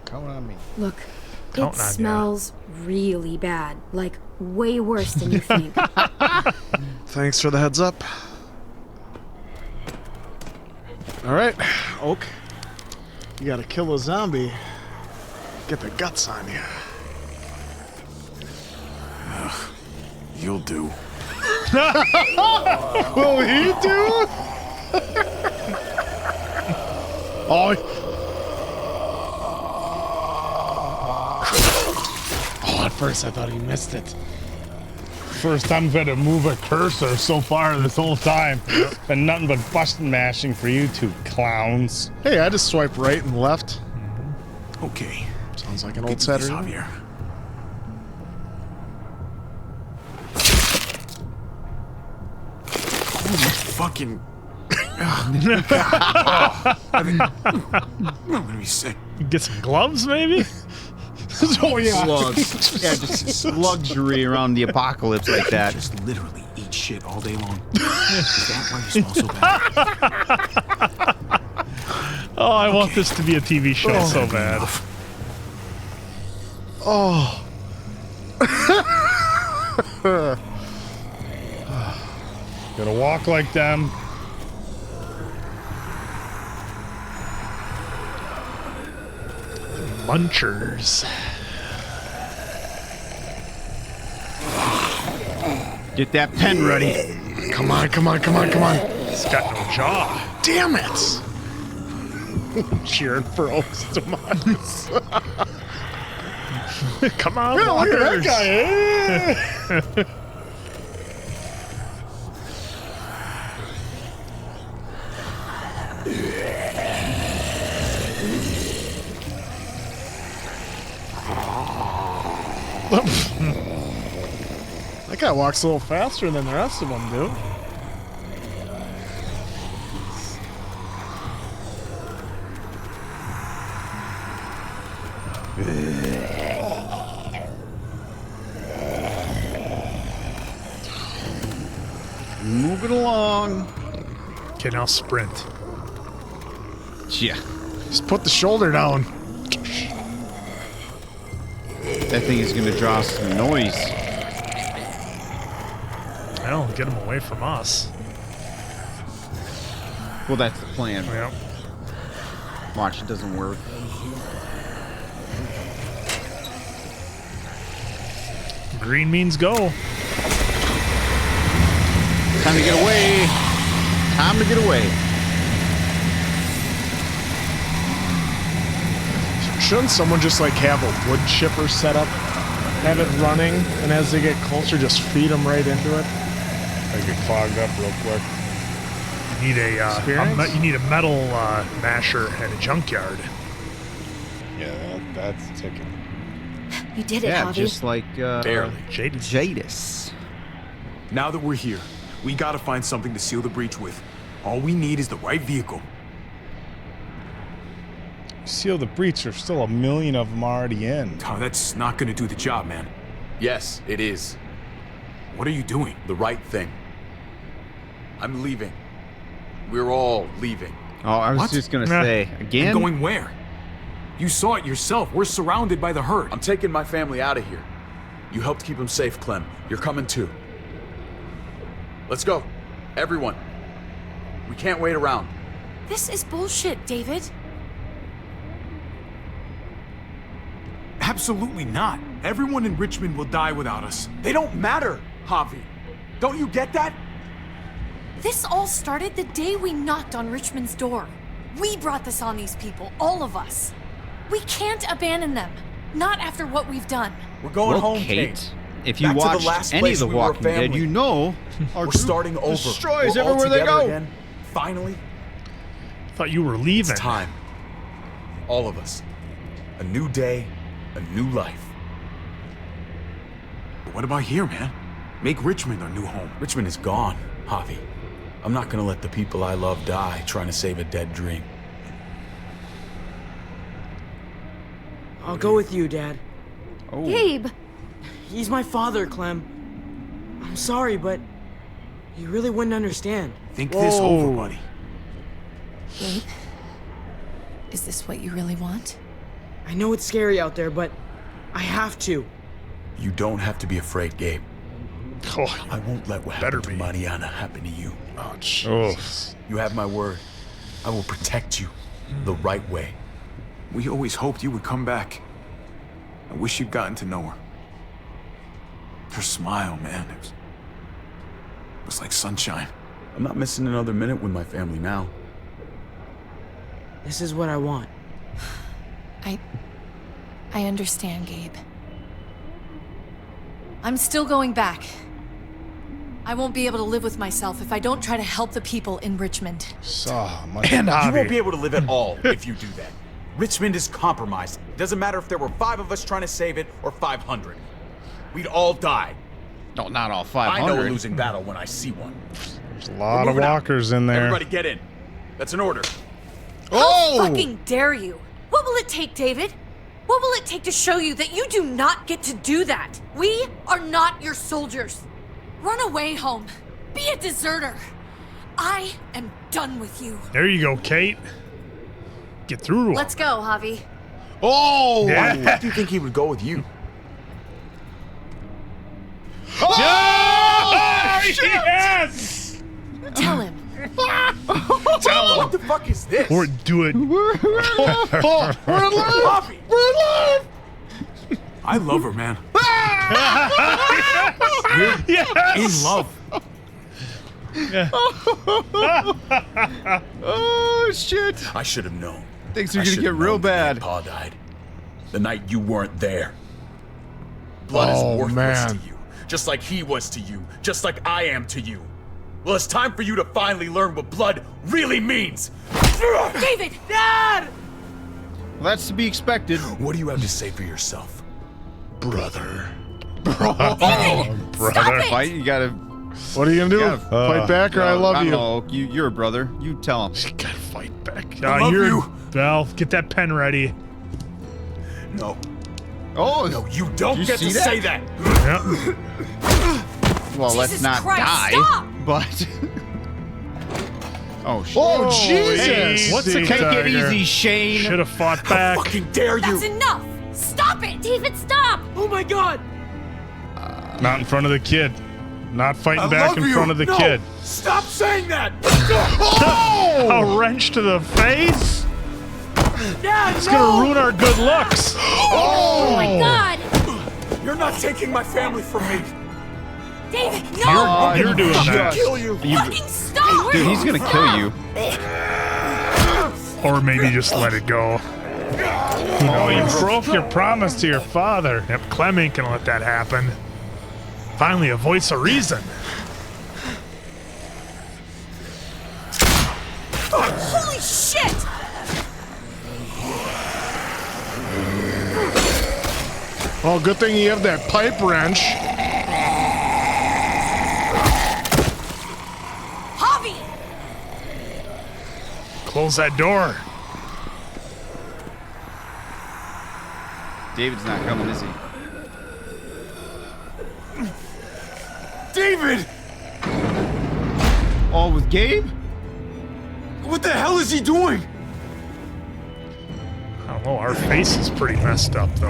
Count on me. Look, Counting it on ya. smells really bad, like way worse than you think. Thanks for the heads up. All right, Oak. You gotta kill a zombie. Get the guts on you. You'll do. Will he do? Oh. Oh, at first I thought he missed it. First time I've had to move a cursor so far this whole time. Been nothing but button mashing for you two clowns. Hey, I just swipe right and left. Okay. Sounds like an Get old to this, Saturday. Javier. Holy fucking. I'm gonna be sick. Get some gloves, maybe? Slugs. Yeah, just luxury around the apocalypse like that. Just literally eat shit. shit all day long. Is that why you smell so bad? Oh, I want this to be a TV show so bad. Oh. Gotta walk like them. Munchers. Get that pen ready. Come on, come on, come on, come on. It's got no jaw. Damn it. Cheering for Oak's demise. Come on, yeah, look at Walkers. that guy. That guy walks a little faster than the rest of them do. Moving along. Okay, now sprint. Yeah. Just put the shoulder down. That thing is gonna draw some noise. Well, get him away from us. Well, that's the plan. Yep. Watch, it doesn't work. Green means go. Time to get away. Time to get away. Shouldn't someone just like have a wood chipper set up, have it running, and as they get closer, just feed them right into it? They get clogged up real quick. You need you need a metal masher and a junkyard. Yeah, that's ticking. You did it, Yeah, Javi. just like Barely. Jadis. Now that we're here, we gotta find something to seal the breach with. All we need is the right vehicle. Seal the breach, there's still 1 million of them already in. Oh, that's not gonna do the job, man. Yes, it is. What are you doing? The right thing. I'm leaving. We're all leaving. Oh, I was What? just gonna say again. And going where? You saw it yourself. We're surrounded by the herd. I'm taking my family out of here. You helped keep them safe, Clem. You're coming too. Let's go. Everyone. We can't wait around. This is bullshit, David. Absolutely not. Everyone in Richmond will die without us. They don't matter, Javi. Don't you get that? This all started the day we knocked on Richmond's door. We brought this on these people, all of us. We can't abandon them. Not after what we've done. We're going Well, home, Kate. Kate. If you Back to the watched last any of place the we were a Walking Dead, family. you know our We're group starting over. destroys We're all everywhere they together go. Again. Finally, Thought you were leaving. It's time. All of us. A new day, a new life. but what about here, man? Make Richmond our new home. Richmond is gone, Javi. I'm not gonna let the people I love die trying to save a dead dream. I'll go with you, Dad. Oh. Gabe! He's my father, Clem. I'm sorry, but you really wouldn't understand. Think this over, buddy. Gabe, is this what you really want? I know it's scary out there, but I have to. You don't have to be afraid, Gabe. Oh, I won't let what happened to Mariana happen to you. Oh, Jesus. You have my word. I will protect you the right way. We always hoped you would come back. I wish you'd gotten to know her. Her smile, man, it was like sunshine. I'm not missing another minute with my family now. This is what I want. I understand, Gabe. I'm still going back. I won't be able to live with myself if I don't try to help the people in Richmond. So much. And You Javi. won't be able to live at all if you do that. Richmond is compromised. Doesn't matter if there were 5 of us trying to save it or 500. We'd all die. No, not all I 500. know a losing battle when I see one. There's a lot of moving out. walkers in there. Everybody get in. That's an order. How fucking dare you? What will it take, David? What will it take to show you that you do not get to do that? We are not your soldiers. Run away home. Be a deserter. I am done with you. There you go, Kate. Get through to him. Let's go, Javi. Oh! Yeah. Why do you think he would go with you? Oh, yes! Tell him. What the fuck is this? Or do it. We're alive! We're alive! I love her, man. Yes! In love. Oh shit! I should have known. Things are I gonna should've get real known bad. Grandpa died. The night you weren't there. Blood is worthless man. to you. Just like he was to you. Just like I am to you. Well, it's time for you to finally learn what blood really means. David! Dad! Well, that's to be expected. What do you have to say for yourself? Brother. David! Stop it! Fight, you gotta. What are you gonna do? Yeah. Fight back or I love you? know. You're a brother. You tell him. You gotta fight back. love you. Val, get that pen ready. No. Oh No, you don't Did you get to see that? say that. Yep. well, let's Jesus not Christ, die. stop! But. Oh shit! Oh, Jesus! What's the take it easy, Shane? Should have fought How back. fucking dare you? That's enough! Stop it! David, stop! Oh my god! Not in front of the kid. Not fighting I back love in you. front of the No, kid. Stop saying that. A wrench to the face? Dad, It's gonna ruin our good looks. Oh my god! You're not taking my family from me. David, no! You're doing that. Kill you. Fucking stop! Dude, he's gonna kill you. Or maybe just let it go. Who Oh, you knows? broke your promise to your father. Yep, Clem ain't gonna let that happen. Finally, a voice of reason. Holy shit! Oh, good thing you have that pipe wrench. Javi! Close that door. David's not coming, is he? David! Oh, with Gabe? What the hell is he doing? I don't know, our face is pretty messed up, though.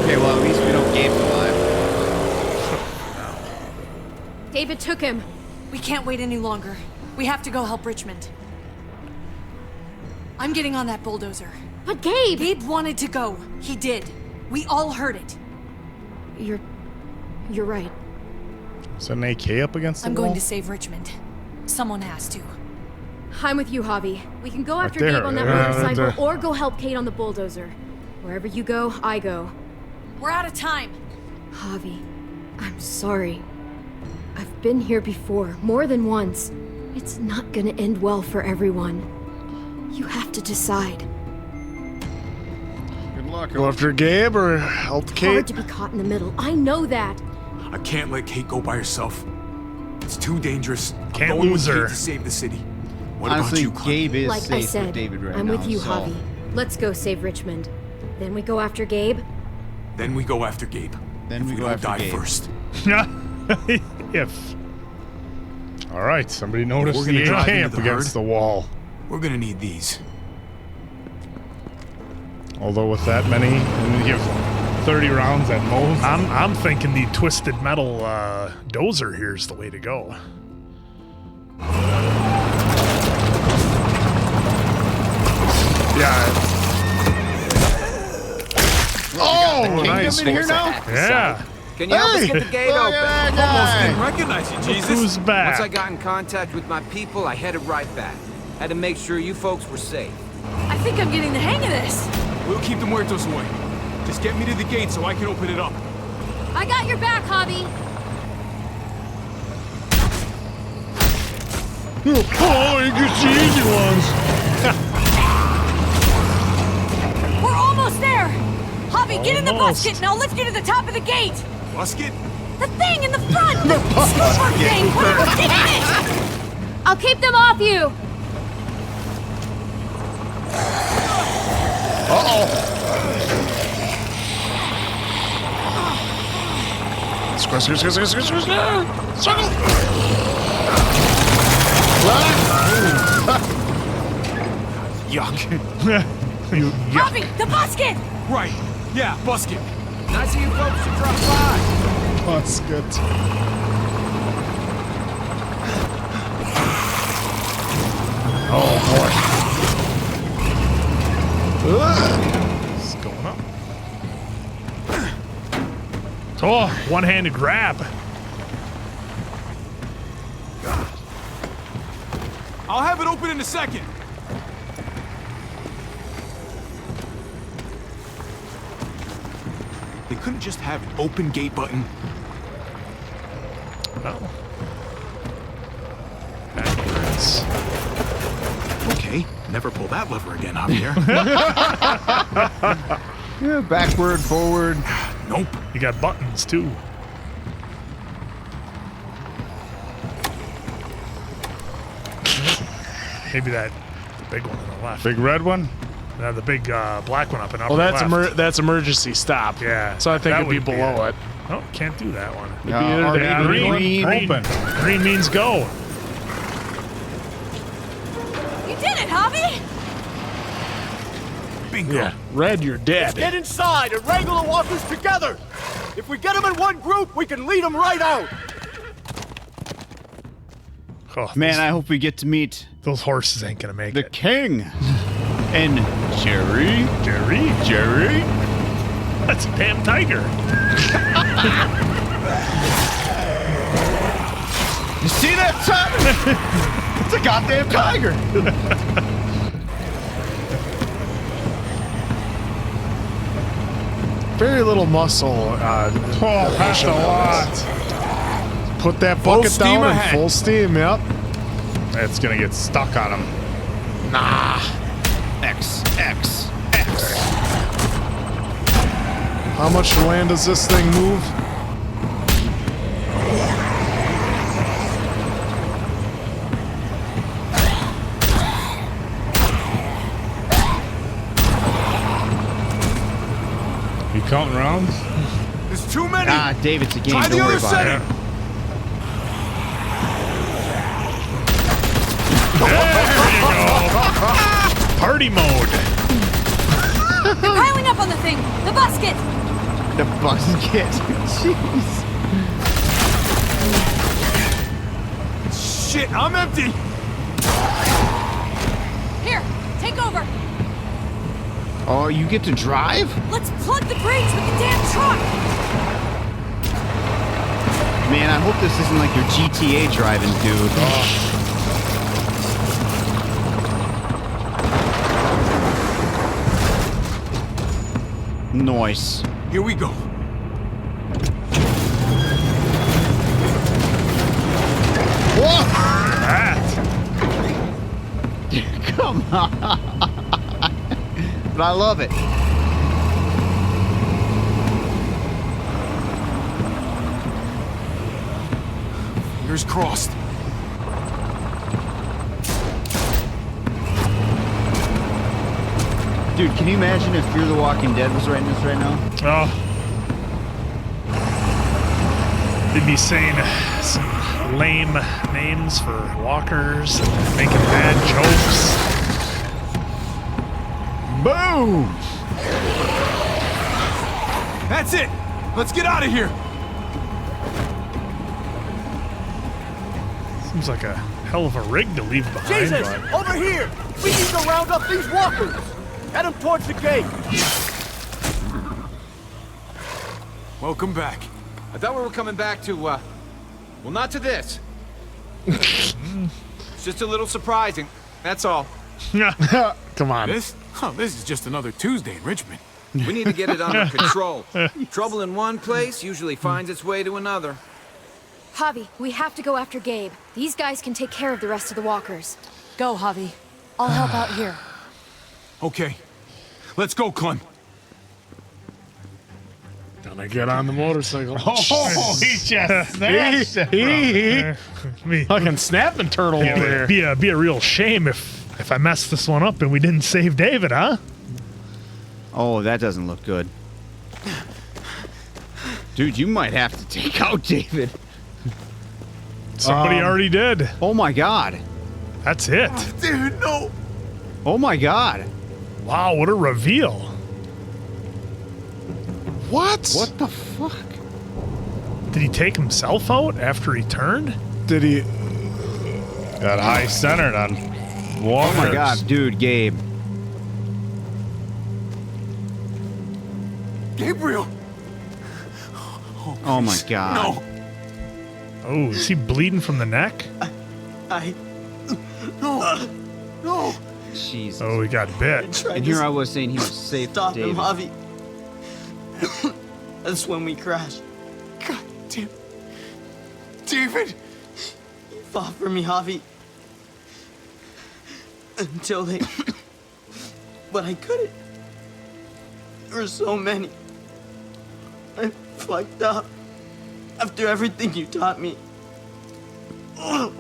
Okay, well, at least we know Gabe's alive. David took him. We can't wait any longer. We have to go help Richmond. I'm getting on that bulldozer. But Gabe! Gabe wanted to go. He did. We all heard it. You're right. Is that an AK up against the I'm wall? going to save Richmond. Someone has to. I'm with you, Javi. We can go after there, Gabe on that yeah, motorcycle right there. or go help Kate on the bulldozer. Wherever you go, I go. We're out of time. Javi, I'm sorry. I've been here before, more than once. It's not gonna end well for everyone. You have to decide. Good luck. Go after Gabe or help Hard Kate? to be caught in the middle. I know that. I can't let Kate go by herself. It's too dangerous. Can't I'm going lose with her. Kate to save the city. What Honestly, about you, Clem? Gabe is Like I safe said, with David right I'm now. with you, so. Javi. Let's go save Richmond. Then we go after Gabe. Then we go after Gabe. Then If we we go don't after die Gabe. first. If. All right, somebody We're noticed gonna the drive AK into up the against herd. the wall. We're gonna need these. Although with that many, and you have 30 rounds at most. I'm thinking the twisted metal dozer here is the way to go. Yeah. Oh, Kingdom nice. in here now? Yeah. Can you help us get the gate Look open? at that Didn't guy. recognize you, Jesus. Who's back? Once I got in contact with my people, I headed right back. Had to make sure you folks were safe. I think I'm getting the hang of this. We'll keep the muertos away. Just get me to the gate so I can open it up. I got your back, Javi. Oh, you get the easy ones. We're almost there. Javi, get in the Almost. busket and I'll lift you to the top of the gate. Busket? The thing in the front. The scoreboard thing. Whatever. Damn it. I'll keep them off you. Yuck. Harvey, the basket! Right. Yeah, busket. Nice of you folks to drop by. Basket. Oh boy. What's going on? Oh, one-handed grab. I'll have it open in a second. They couldn't just have an open gate button. No. Backwards. Okay, never pull that lever again, Javier. Yeah, backward, forward. Nope. You got buttons too. Maybe that big one on the left. Big red one? No, the big black one up and up. Well, that's left. that's emergency stop. Yeah. So I think that it'd be would below it. Oh, can't do that one. It'd be either the green, open. Green means go. You did it, Javi! Bingo. Yeah. Red, you're dead. Get inside and wrangle the walkers together. If we get them in one group, we can lead them right out. Oh, Man, I hope we get to meet those horses ain't gonna make the it. king and Jerry. That's a damn tiger. You see that, son? It's a goddamn tiger. Very little muscle. That's a lot. Put that bucket steam down ahead. and full steam, yep. It's gonna get stuck on him. Nah. X. How much land does this thing move? You counting rounds? There's too many. Ah, Dave, it's a game. Try Don't the worry other about setting. it. There you go. Party mode. They're piling up on the thing! The basket! The basket. Jeez. Shit, I'm empty. Here, take over! Oh, you get to drive? Let's plug the brakes with the damn truck! Man, I hope this isn't like your GTA driving, dude. Nice. Here we go. Whoa! That. Come on. But I love it. Fingers crossed. Dude, can you imagine if Fear the Walking Dead was writing this right now? Oh. They'd be saying some lame names for walkers and making bad jokes. Boom! That's it. Let's get out of here. Seems like a hell of a rig to leave behind. Jesus, but over here. We need to round up these walkers. Head them towards the gate. Welcome back. I thought we were coming back to, well, not to this. It's just a little surprising. That's all. Come on. This? Oh, this is just another Tuesday in Richmond. We need to get it under control. Trouble in one place usually finds its way to another. Javi, we have to go after Gabe. These guys can take care of the rest of the walkers. Go, Javi. I'll help out here. Okay. Let's go, Clem. Gonna get on the motorcycle. Oh, he just snatched it. Fucking snapping turtle over there. Be a real shame if I messed this one up and we didn't save David, huh? Oh, that doesn't look good. Dude, you might have to take out David. Somebody already did. Oh my god. That's it. Dude, no. Oh my god. Wow, what a reveal. What? What the fuck? Did he take himself out after he turned? Did he? Got high centered on walkers. Oh my god, dude, Gabe. Gabriel. Oh my god. No. Oh, is he bleeding from the neck? No. Jesus. Oh, he got bit. And here I was saying he was safe. Stop him, David. Javi. That's when we crashed. God damn. David. You fought for me, Javi. Until they... But I couldn't. There were so many. I fucked up. After everything you taught me. Oh,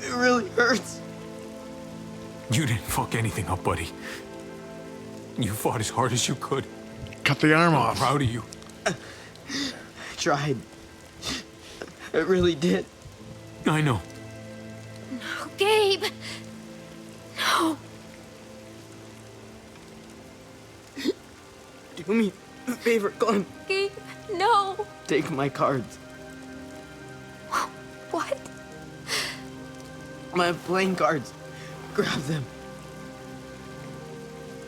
it really hurts. You didn't fuck anything up, buddy. You fought as hard as you could. Cut the arm I'm off. proud of you. I tried. I really did. I know. No, Gabe. No. Do me a favor, Clem. Gabe, no. Take my cards. What? My playing cards. Grab them.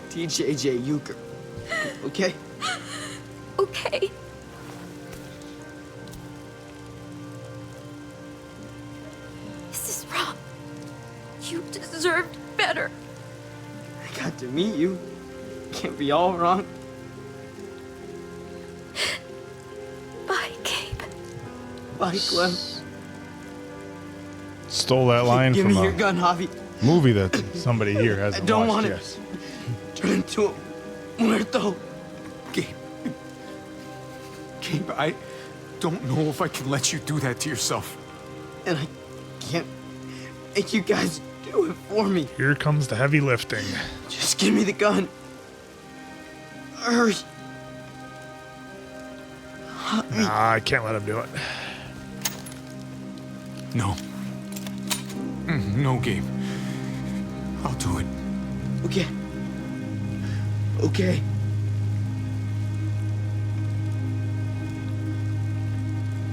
TJJ Euchre. Okay? Okay. This is wrong. You deserved better. I got to meet you. Can't be all wrong. Bye, Gabe. Bye, Clem. Stole that line Give from me your a gun, Javi. movie that somebody here I hasn't don't watched want yet. to turn into a muerto. Gabe, I don't know if I can let you do that to yourself. And I can't make you guys do it for me. Here comes the heavy lifting. Just give me the gun. Hurry. Nah, I can't let him do it. No. No, Gabe. I'll do it. Okay. Okay.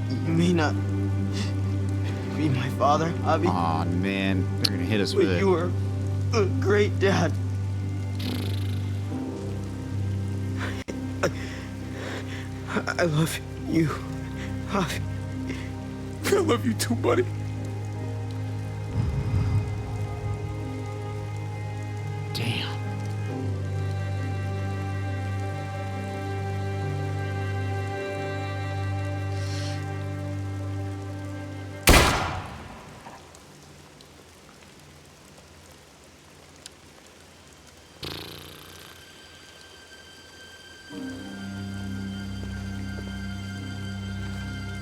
You may not be my father, Javi. Aw, man. They're gonna hit us But with you it. were a great dad. I love you, Javi. I love you too, buddy. Damn.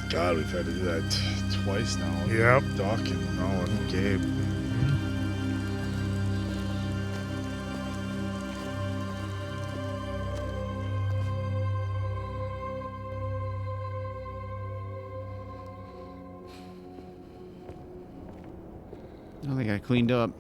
God, we've had to do that twice now. Yep. Doc and now with Gabe. I think I cleaned up.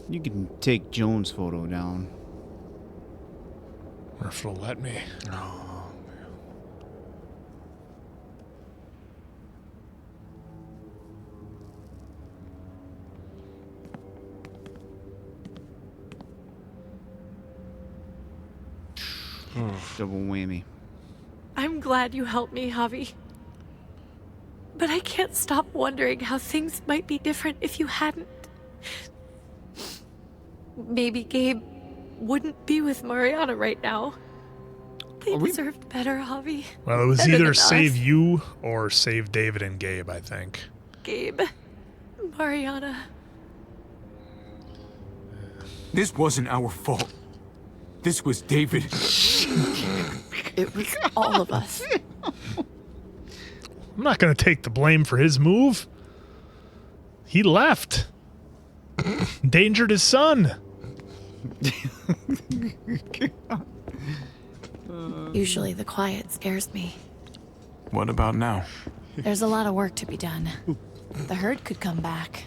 You can take Joan's photo down. Or if it'll let me. Oh, Double whammy. I'm glad you helped me, Javi. But I can't stop wondering how things might be different if you hadn't. Maybe Gabe wouldn't be with Mariana right now. They deserved better, Javi. Well, it was Better either than save us. you or save David and Gabe, I think. Gabe. Mariana. This wasn't our fault. This was David. It was all of us. I'm not going to take the blame for his move. He left. Endangered his son. Usually the quiet scares me. What about now? There's a lot of work to be done. The herd could come back.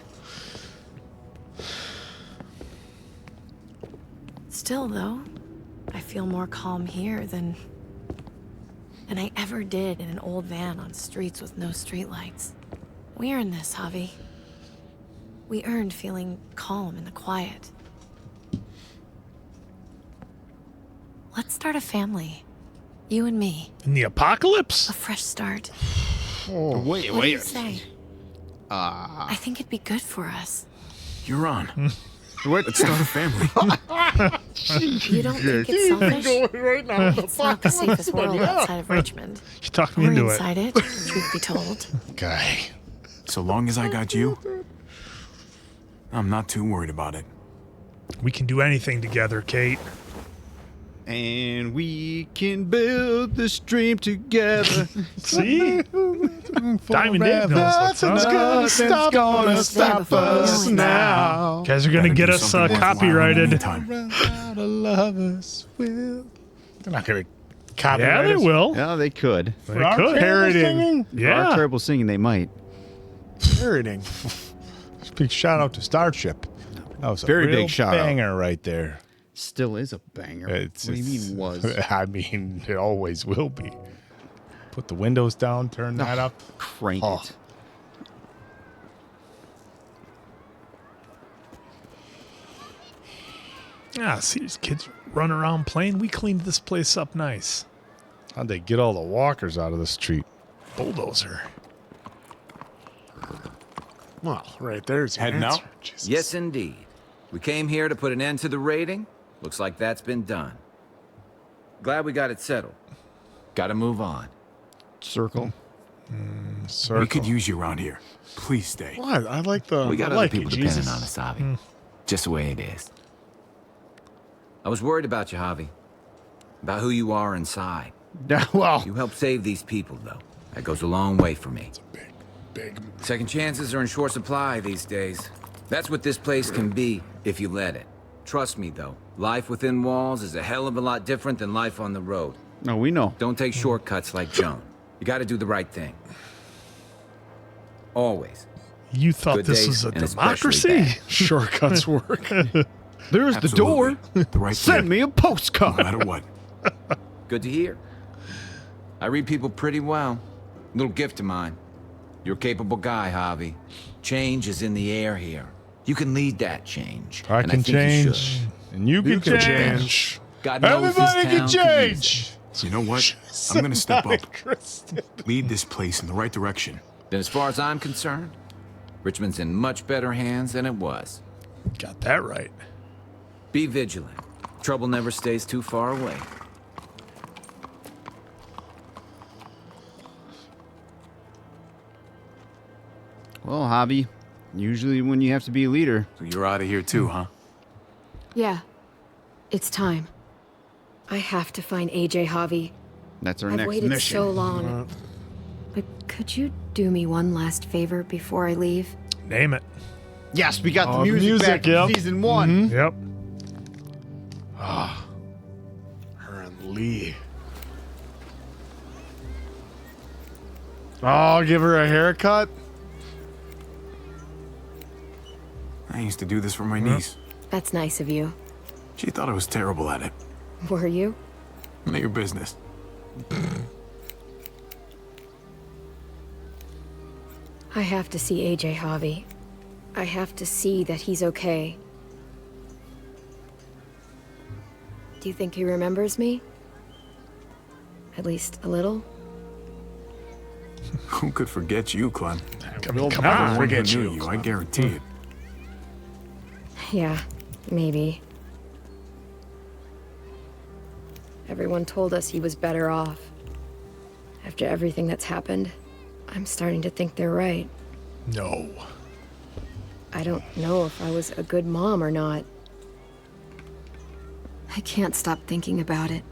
Still, though, I feel more calm here than I ever did in an old van on streets with no streetlights. We earned this, Javi. We earned feeling calm in the quiet. Let's start a family. You and me. In the apocalypse? A fresh start. Oh, wait. What do you say? I think it'd be good for us. You're on. Let's start a family. You don't think it's selfish? Right now, It's not the safest world outside of Richmond. You talked me We're into inside it, truth be told. Okay. So long as I got you, I'm not too worried about it. We can do anything together, Kate. And we can build this dream together. See? Diamond Dave knows what's up. Nothing's gonna stop us now. Guys are gonna get us copyrighted. They're not gonna copyright Yeah, they us. will. Yeah, they could. They For our could. parroting. For our terrible singing, they might. Parroting. Big shout out to Starship. That was a Very real big shout out. banger right there. Still is a banger. What do you mean was? I mean, it always will be. Put the windows down, turn that up. Crank Oh. it. See these kids run around playing. We cleaned this place up nice. How'd they get all the walkers out of the street? Bulldozer. Well, right there's your Heading answer. out? Jesus. Yes, indeed. We came here to put an end to the raiding. Looks like that's been done. Glad we got it settled. Gotta move on. Circle. Circle. We could use you around here. Please stay. What? I like the. We got I other like people it, depending Jesus. on us, Javi. Just the way it is. I was worried about you, Javi. About who you are inside. Well, You helped save these people, though. That goes a long way for me. It's a big. Second chances are in short supply these days. That's what this place can be if you let it. Trust me, though. Life within walls is a hell of a lot different than life on the road. No, we know. Don't take shortcuts like Joan. You gotta do the right thing. Always. You thought Good this days was a and especially democracy? Shortcuts work. There's the door. The right Send me a No postcard. matter what. Good to hear. I read people pretty well. Little gift of mine. You're a capable guy, Javi. Change is in the air here. You can lead that change. I and can I think you change. should. And you can change. God knows this Everybody town can could use change. You know what? I'm gonna step up. Interested. Lead this place in the right direction. Then as far as I'm concerned, Richmond's in much better hands than it was. Got that right. Be vigilant. Trouble never stays too far away. Well, Hobby, usually when you have to be a leader. So you're out of here too, huh? Yeah. It's time. I have to find AJ Javi. That's our I've next waited mission. so long. But could you do me one last favor before I leave? Name it. Yes, we got Oh, the music back yep. in season 1. Yep. Her and Lee. Oh, give her a haircut? I used to do this for my niece. That's nice of you. She thought I was terrible at it. Were you? None of your business. I have to see AJ Javi. I have to see that he's okay. Do you think he remembers me? At least a little? Who could forget you, Clem? Come on, Everyone forget who knew you. I guarantee it. Yeah, maybe. Everyone told us he was better off. After everything that's happened, I'm starting to think they're right. No. I don't know if I was a good mom or not. I can't stop thinking about it.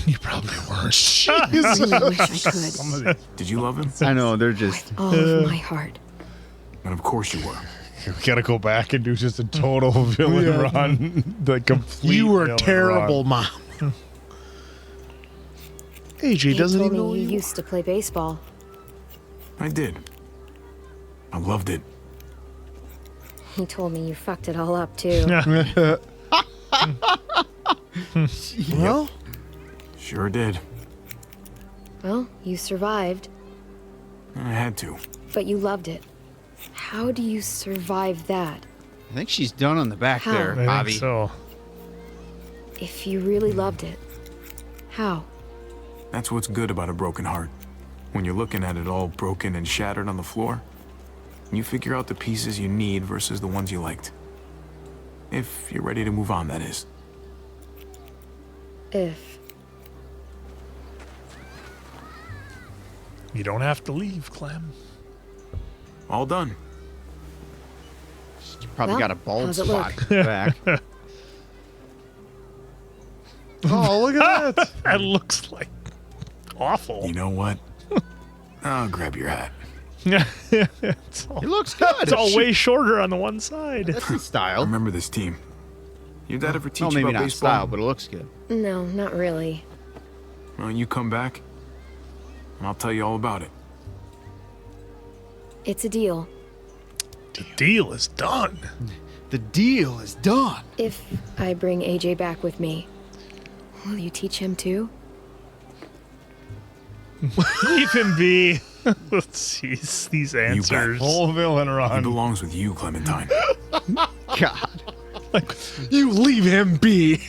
You probably weren't. I really wish I could. Did you love him? I know, they're just... All of my heart. And of course you were. We gotta go back and do just a total villain run. The complete You were villain terrible, run. Mom. AJ doesn't told even know me you you. used to play baseball. I did. I loved it. He told me you fucked it all up, too. Well, Sure did. Well, you survived, I had to. but you loved it. How do you survive that? I think she's done on the back How? there, I think Javi. So, If you really loved it, how? That's what's good about a broken heart. When you're looking at it all broken and shattered on the floor, you figure out the pieces you need versus the ones you liked. If you're ready to move on, that is. If. you don't have to leave, Clem. All done. You probably Well, got a bald how's it spot look? in the back. oh, look at that. That looks like awful. You know what? I'll grab your hat. It's all, It looks good. it's all way shorter on the one side. That's the style. Remember this team. Your dad ever teach Well, you maybe about not baseball? style, but it looks good. No, not really. Well, you come back, and I'll tell you all about it. It's a deal. The deal is done. The deal is done. If I bring AJ back with me, will you teach him too? Leave him be. Jeez, these You answers. bet. Whole villain He run. belongs with you, Clementine. God. You leave him be.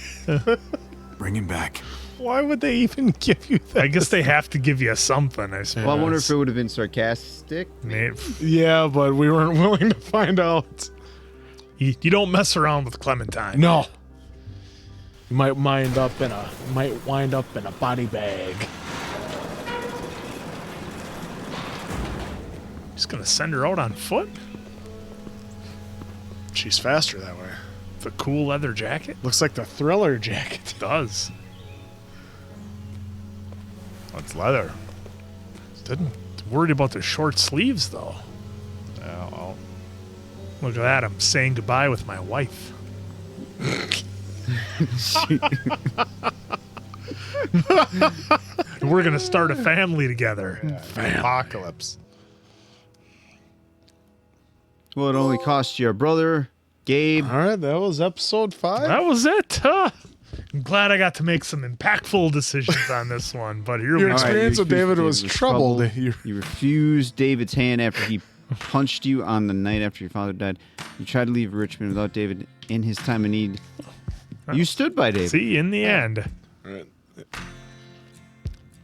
Bring him back. Why would they even give you that? I guess they have to give you something, I suppose. Well, I wonder if it would have been sarcastic. Yeah, but we weren't willing to find out. You don't mess around with Clementine. No. You might wind up in a body bag. He's gonna send her out on foot? She's faster that way. The cool leather jacket? Looks like the Thriller jacket. It does. It's leather. Didn't worried about the short sleeves though. Oh, Look at that, I'm saying goodbye with my wife. We're gonna start a family together. apocalypse. Well, it only cost your brother, Gabe. All right, that was episode 5. That was it. Huh? I'm glad I got to make some impactful decisions on this one, but here Your we go. experience with David was David troubled. You refused David's hand after he punched you on the night after your father died. You tried to leave Richmond without David in his time of need. You stood by David. See, in the end.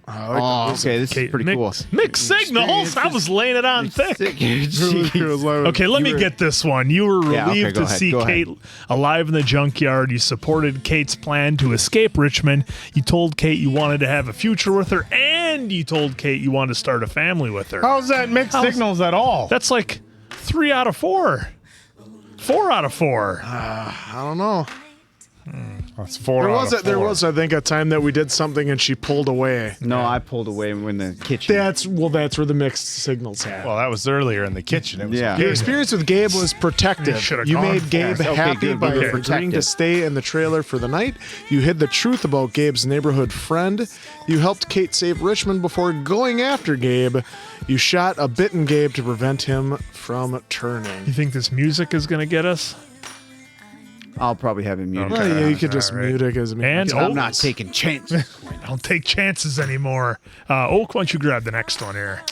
Oh, okay, this is pretty cool. Mixed signals. I was laying it on thick. Okay, let me get this one. You were Yeah, okay, relieved go to ahead, see go Kate alive in the junkyard. You supported Kate's plan to escape Richmond. You told Kate you wanted to have a future with her, and you told Kate you wanted to start a family with her. How's that mixed signals at all? That's like 3 out of 4. 4 out of 4. I don't know. That's 4 There out was, of 4. there was, I think, a time that we did something and she pulled away. No, I pulled away in the kitchen. That's where the mixed signals happen. Well, that was earlier in the kitchen. It was Yeah. Your experience with Gabe was protective. should've You gone made for Gabe it. Okay, happy good, by good, agreeing to protective. stay in the trailer for the night. You hid the truth about Gabe's neighborhood friend. You helped Kate save Richmond before going after Gabe. You shot a bitten Gabe to prevent him from turning. You think this music is going to get us? I'll probably have it muted. Well, yeah, you could just All right. mute it as And I'm not taking chances. I don't take chances anymore. Oak, why don't you grab the next one here?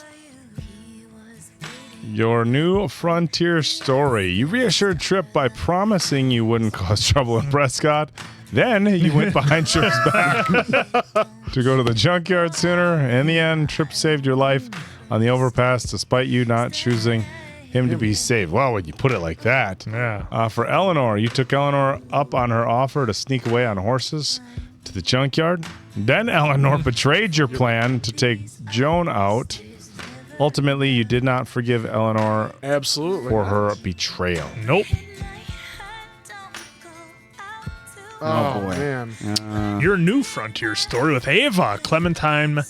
Your new frontier story. You reassured Tripp by promising you wouldn't cause trouble in Prescott. Then you went behind Tripp's back to go to the junkyard sooner. In the end, Tripp saved your life on the overpass despite you not choosing him to be saved. Well, when you put it like that. Yeah. For Eleanor, you took Eleanor up on her offer to sneak away on horses to the junkyard. Then Eleanor betrayed your plan to take Joan out. Ultimately, you did not forgive Eleanor Absolutely for not. her betrayal. Nope. Oh, boy. man. Your new frontier story with Ava. Clementine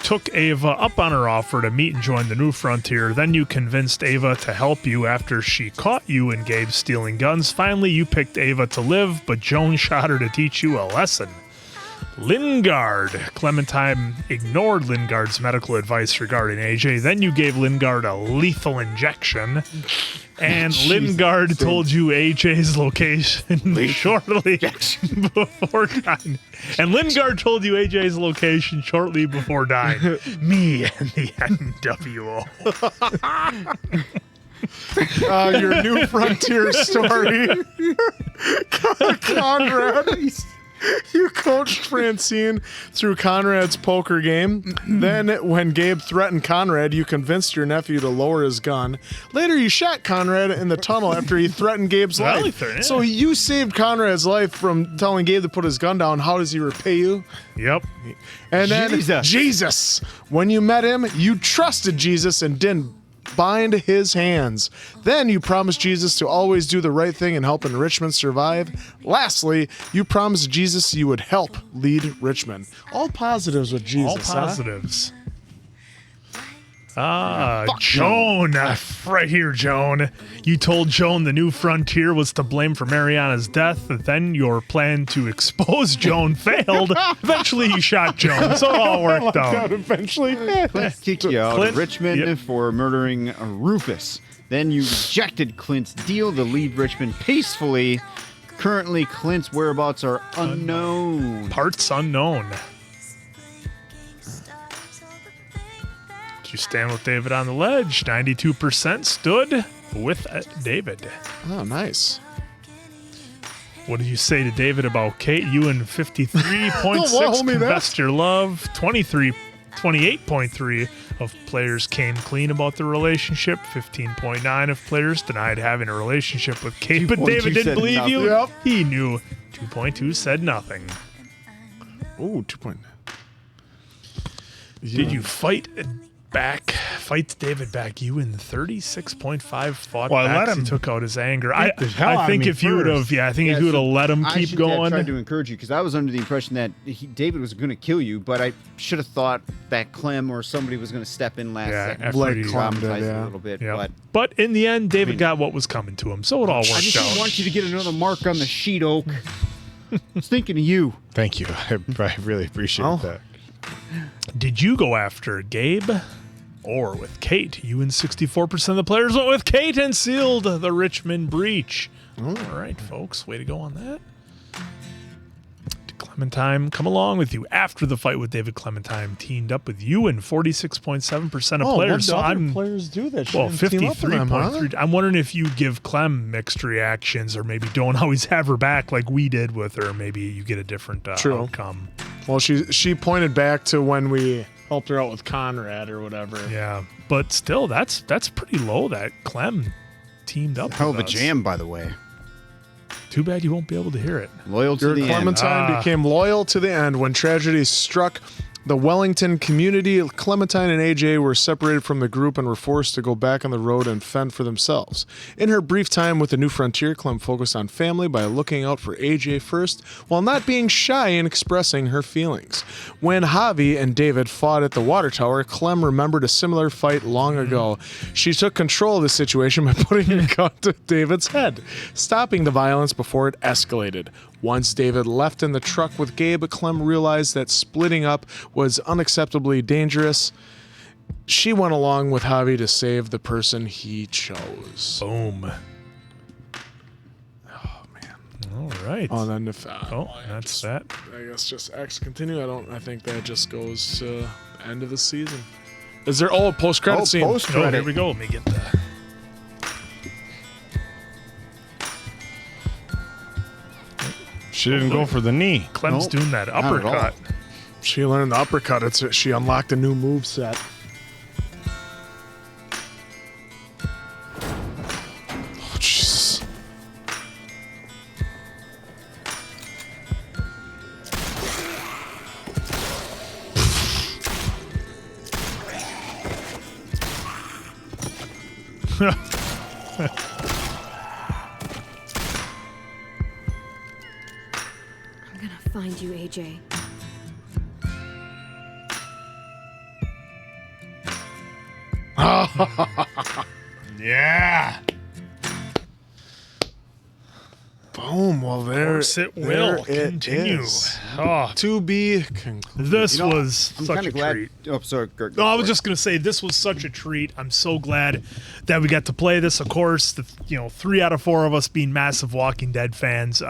took Ava up on her offer to meet and join the new frontier. Then you convinced Ava to help you after she caught you and Gabe stealing guns. Finally, you picked Ava to live, but Joan shot her to teach you a lesson. Lingard. Clementine ignored Lingard's medical advice regarding AJ. Then you gave Lingard a lethal injection. And Lingard told you AJ's location shortly before dying. And Lingard told you AJ's location shortly before dying. Me and the NWO. Your new frontier story. Conrad. You coached Francine through Conrad's poker game. Then, when Gabe threatened Conrad, you convinced your nephew to lower his gun. Later, you shot Conrad in the tunnel after he threatened Gabe's life. So you saved Conrad's life from telling Gabe to put his gun down. How does he repay you? Yep. And then Jesus. When you met him, you trusted Jesus and didn't bind his hands. Then you promised Jesus to always do the right thing and help Richmond survive. Lastly, you promised Jesus you would help lead Richmond. All positives with Jesus. All positives. Joan. Right here, Joan. You told Joan the new frontier was to blame for Mariana's death. Then your plan to expose Joan failed. Eventually, you shot Joan, so it all worked out. Eventually. Clint kicked you out of Richmond for murdering Rufus. Then you rejected Clint's deal to leave Richmond peacefully. Currently, Clint's whereabouts are unknown. Parts unknown. You stand with David on the ledge. 92% stood with David. Oh, nice. What did you say to David about Kate? You and 53.6 confessed your love. 28.3 of players came clean about the relationship. 15.9 of players denied having a relationship with Kate, but David didn't believe you. Yep. He knew. 2.2 said nothing. Ooh, 2.9. Did you fight David back? You in 36.5 fought back. He took out his anger. I think if you would have, if you would have let him keep going. I tried to encourage you because I was under the impression that David was going to kill you, but I should have thought that Clem or somebody was going to step in last second. Like traumatized a little bit. Yeah. But in the end, David got what was coming to him, so it all worked out. I just didn't want you to get another mark on the sheet, Oak. I was thinking of you. Thank you. I really appreciate that. Did you go after Gabe or with Kate? You and 64% of the players went with Kate and sealed the Richmond breach. All right, folks. Way to go on that. Clementine, come along with you. After the fight with David, Clementine teamed up with you and 46.7% of players. So players do that. 53.3. I'm wondering if you give Clem mixed reactions or maybe don't always have her back like we did with her. Maybe you get a different outcome. Well, she pointed back to when we helped her out with Conrad or whatever. Yeah, but still, that's pretty low that Clem teamed up. Hell of with a us. jam, by the way. Too bad you won't be able to hear it. Loyal to the end. Clementine became loyal to the end when tragedy struck the Wellington community. Clementine and AJ were separated from the group and were forced to go back on the road and fend for themselves. In her brief time with the New Frontier, Clem focused on family by looking out for AJ first, while not being shy in expressing her feelings. When Javi and David fought at the water tower, Clem remembered a similar fight long ago. She took control of the situation by putting a gun to David's head, stopping the violence before it escalated. Once David left in the truck with Gabe, Clem realized that splitting up was unacceptably dangerous. She went along with Javi to save the person he chose. Boom. Oh, man. All right. Oh, then if that's that. I guess just X continue. I think that just goes to end of the season. Is there a post-credit scene? Post-credit. Here we go. Let me get the... She didn't go for the knee. Clem's doing that uppercut. She learned the uppercut. She unlocked a new move set. Oh, Jesus. find you, AJ. Yeah. Boom. Well, there It will there continue. is. Oh, To be concluded. this You know, was I'm such kinda a glad. treat. Oh, sorry, Kurt. No, I was just gonna say this was such a treat. I'm so glad that we got to play this. Of course, 3 out of 4 of us being massive Walking Dead fans.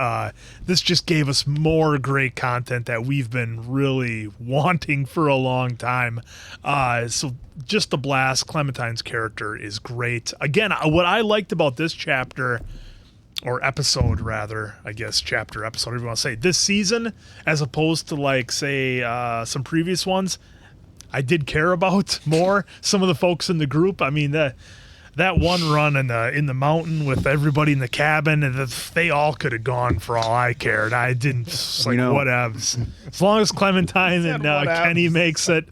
This just gave us more great content that we've been really wanting for a long time. So just a blast. Clementine's character is great. Again, what I liked about this chapter, or episode rather, I guess chapter, episode, whatever you want to say, this season, as opposed to like say some previous ones, I did care about more some of the folks in the group. I mean, that one run in the mountain with everybody in the cabin, and they all could have gone for all I cared. I didn't. It's like whatevs. As long as Clementine and Kenny makes it,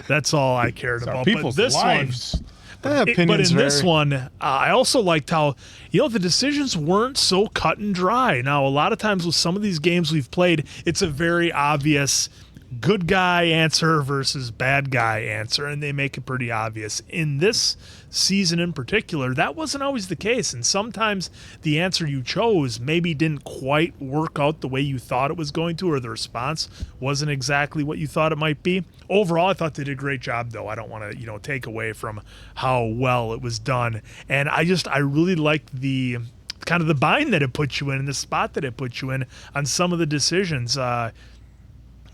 that's all I cared about. People's But this lives. but in this one, I also liked how, the decisions weren't so cut and dry. Now, a lot of times with some of these games we've played, it's a very obvious good guy answer versus bad guy answer, and they make it pretty obvious. In this season in particular, that wasn't always the case, and sometimes the answer you chose maybe didn't quite work out the way you thought it was going to, or the response wasn't exactly what you thought it might be. Overall, I thought they did a great job, though. I don't want to, take away from how well it was done. And I really liked the kind of the bind that it put you in and the spot that it put you in on some of the decisions.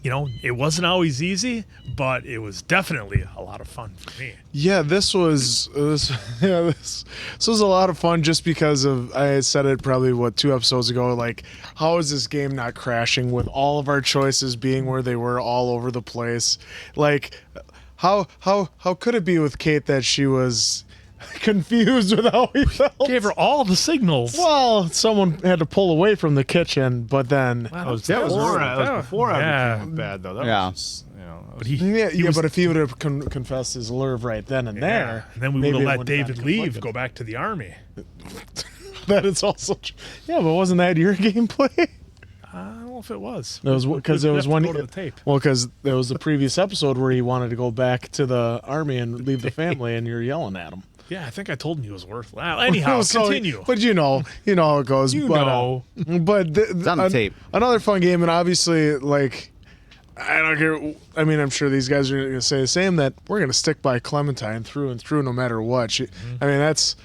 It wasn't always easy, but it was definitely a lot of fun for me. Yeah, this was this was a lot of fun just because of, I said it probably 2 episodes ago, like, how is this game not crashing with all of our choices being where they were all over the place? Like, how could it be with Kate that she was confused with how we felt? Gave her all the signals. Well, someone had to pull away from the kitchen, but then That was before I became bad, though. That was, But he but if he would have confessed his lure right then and there, and then we would maybe have it let wouldn't have David been leave, conflicted. go back to the army. That is also true. Yeah, but wasn't that your gameplay? I don't know if it was. It was because there was one. Go to the tape. Well, because there was the previous episode where he wanted to go back to the army and leave the family, and you're yelling at him. Yeah, I think I told him he was worth. Well, anyhow, So, continue. But you know how it goes. But It's on the tape. Another fun game, and obviously, like, I don't care. I mean, I'm sure these guys are going to say the same, that we're going to stick by Clementine through and through, no matter what. I mean, that's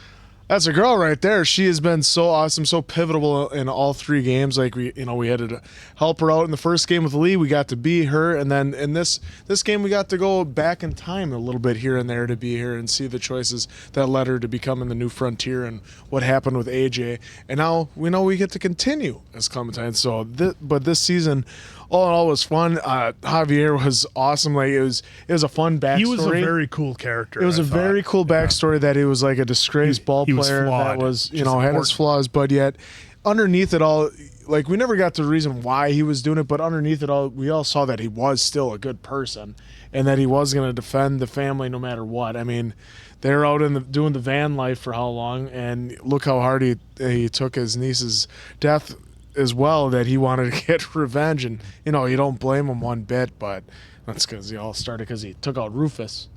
a girl right there. She has been so awesome, so pivotal in all 3 games. Like, we had to help her out in the first game with Lee. We got to be her, and then in this game we got to go back in time a little bit here and there to be here and see the choices that led her to becoming the new Frontier and what happened with AJ. And now we know we get to continue as Clementine. So, but this season, all in all, was fun. Javier was awesome. Like, it was a fun backstory. He was a very cool character. It was a very cool backstory that he was like a disgraced ball player that was, had his flaws, but yet underneath it all, like, we never got the reason why he was doing it, but underneath it all, we all saw that he was still a good person and that he was going to defend the family no matter what. I mean, they were out doing the van life for how long, and look how hard he took his niece's death as well, that he wanted to get revenge. And you don't blame him one bit, but that's because he all started because he took out Rufus.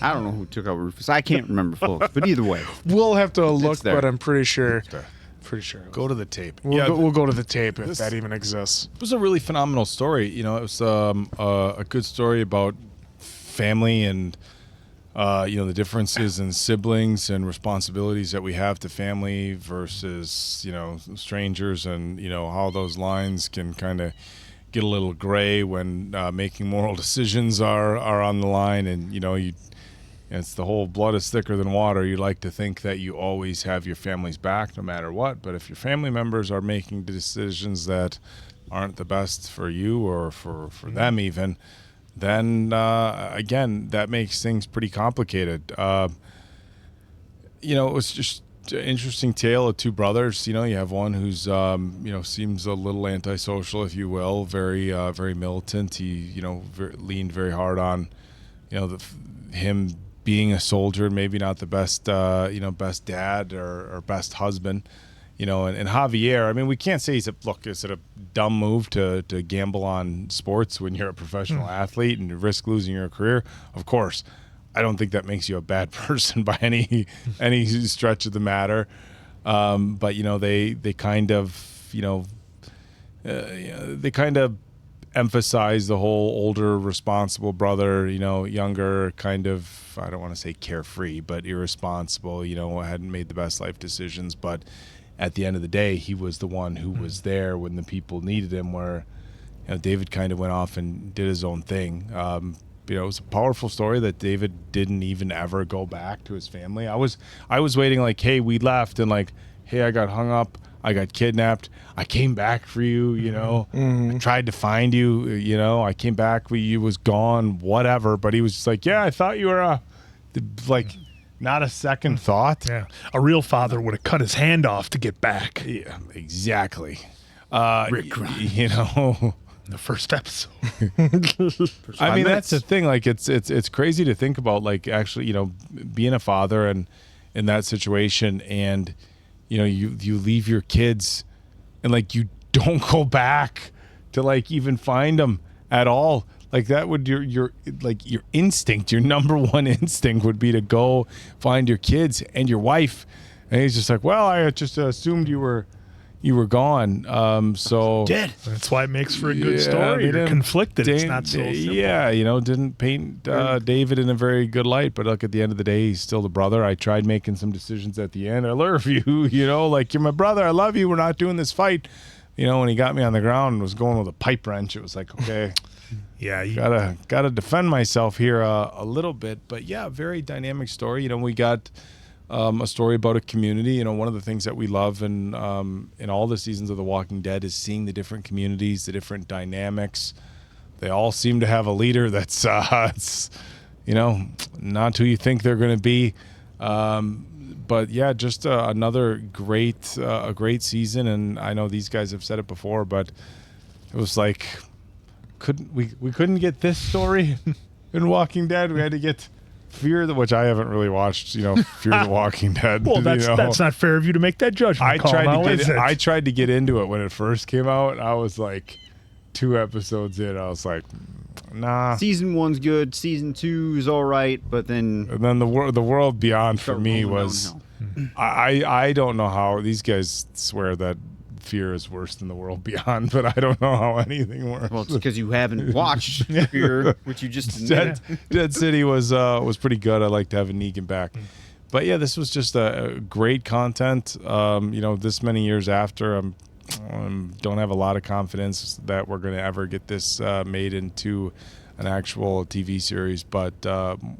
I don't know who took out Rufus. I can't remember, folks. But either way, we'll have to look. there. But I'm pretty sure. Go to the tape. We'll go to the tape if that even exists. It was a really phenomenal story. It was a good story about family and the differences in siblings and responsibilities that we have to family versus strangers, and how those lines can kind of get a little gray when making moral decisions are on the line, and it's the whole blood is thicker than water. You like to think that you always have your family's back no matter what, but if your family members are making decisions that aren't the best for you or for them even, then again, that makes things pretty complicated. It was just an interesting tale of 2 brothers. You have one who's seems a little antisocial, if you will, very very militant. He leaned very hard on him being a soldier, maybe not the best best dad or best husband. and Javier, I mean, we can't say is it a dumb move to gamble on sports when you're a professional athlete and you risk losing your career? Of course. I don't think that makes you a bad person by any stretch of the matter. But they kind of emphasize the whole older, responsible brother, younger, kind of, I don't want to say carefree, but irresponsible, hadn't made the best life decisions. But at the end of the day, he was the one who was there when the people needed him, where David kind of went off and did his own thing. It was a powerful story that David didn't even ever go back to his family. I was waiting like, hey, we left, and like, hey, I got hung up, I got kidnapped, I came back for you, I tried to find you, I came back, you was gone, whatever. But he was just like, yeah, I thought you were not a second thought. Yeah, a real father would have cut his hand off to get back. Yeah, exactly. Rick Grimes. The first episode. I mean, that's the thing. Like, it's crazy to think about, like, actually, being a father and in that situation, and you leave your kids, and like you don't go back to like even find them at all. Like that would your instinct, your number one instinct would be to go find your kids and your wife. And he's just like, well, I just assumed you were gone. So dead. That's why it makes for a good story. You're conflicted. It's not so simple. Yeah, didn't paint David in a very good light. But look, at the end of the day, he's still the brother. I tried making some decisions at the end. I love you, like you're my brother. I love you. We're not doing this fight. When he got me on the ground and was going with a pipe wrench, it was like, okay, yeah, you gotta defend myself here a little bit. But yeah, very dynamic story. We got a story about a community. One of the things that we love in all the seasons of The Walking Dead is seeing the different communities, the different dynamics. They all seem to have a leader that's not who you think they're going to be. But yeah, just another great season. And I know these guys have said it before, but it was like we couldn't get this story in Walking Dead. We had to get Fear, which I haven't really watched, Fear the Walking Dead. Well, that's not fair of you to make that judgment. I tried to get into it when it first came out. I was like 2 episodes in. I was like, nah. Season 1's good. Season 2 is all right, but then the world beyond for me was. I don't know how these guys swear that Fear is worse than the world beyond, but I don't know how anything works. Well, it's because you haven't watched Fear, which you just Dead City was pretty good. I like to have Negan back. But yeah, this was just a great content. This many years after, don't have a lot of confidence that we're going to ever get this made into an actual TV series. But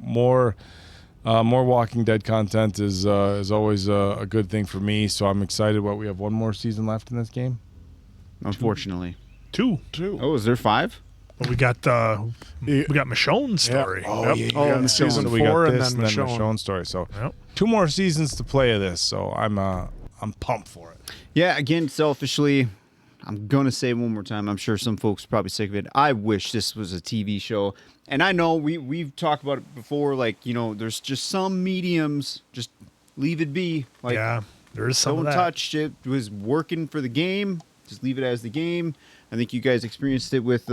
more Walking Dead content is always a good thing for me. So I'm excited. We have one more season left in this game? Unfortunately. Two. Oh, is there 5? Well, we got Michonne's story. Yeah. Oh, yeah. Oh, in season 4 and then Michonne's story. So 2 more seasons to play of this. So I'm pumped for it. Yeah, again, selfishly, I'm going to say it one more time. I'm sure some folks are probably sick of it. I wish this was a TV show. And I know we've talked about it before, like, there's just some mediums, just leave it be. Like, yeah, there's some don't of that. touch it. It was working for the game. Just leave it as the game. I think you guys experienced it with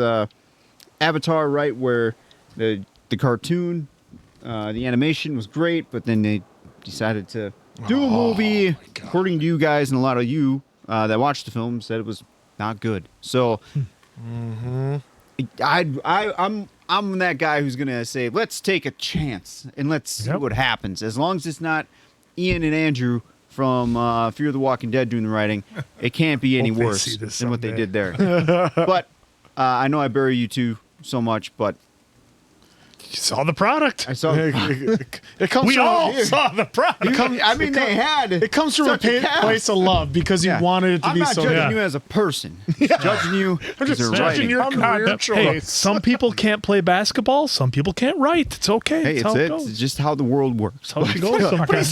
Avatar, right, where the cartoon, the animation was great, but then they decided to do a movie. According to you guys and a lot of you that watched the film, said it was not good. So I'm that guy who's gonna say, let's take a chance and let's see what happens. As long as it's not Ian and Andrew from Fear the Walking Dead doing the writing, it can't be any worse than what they did there. But I know I bury you two so much, but you saw the product. I saw it comes we from all saw the product. They had it comes from a place of love because you wanted it to be so. I'm not judging you as a person. Judging you as a judging your career choice. Hey, some people can't play basketball. Some people can't write. It's okay. Hey, it's just how the world works. How it goes. I'm not going to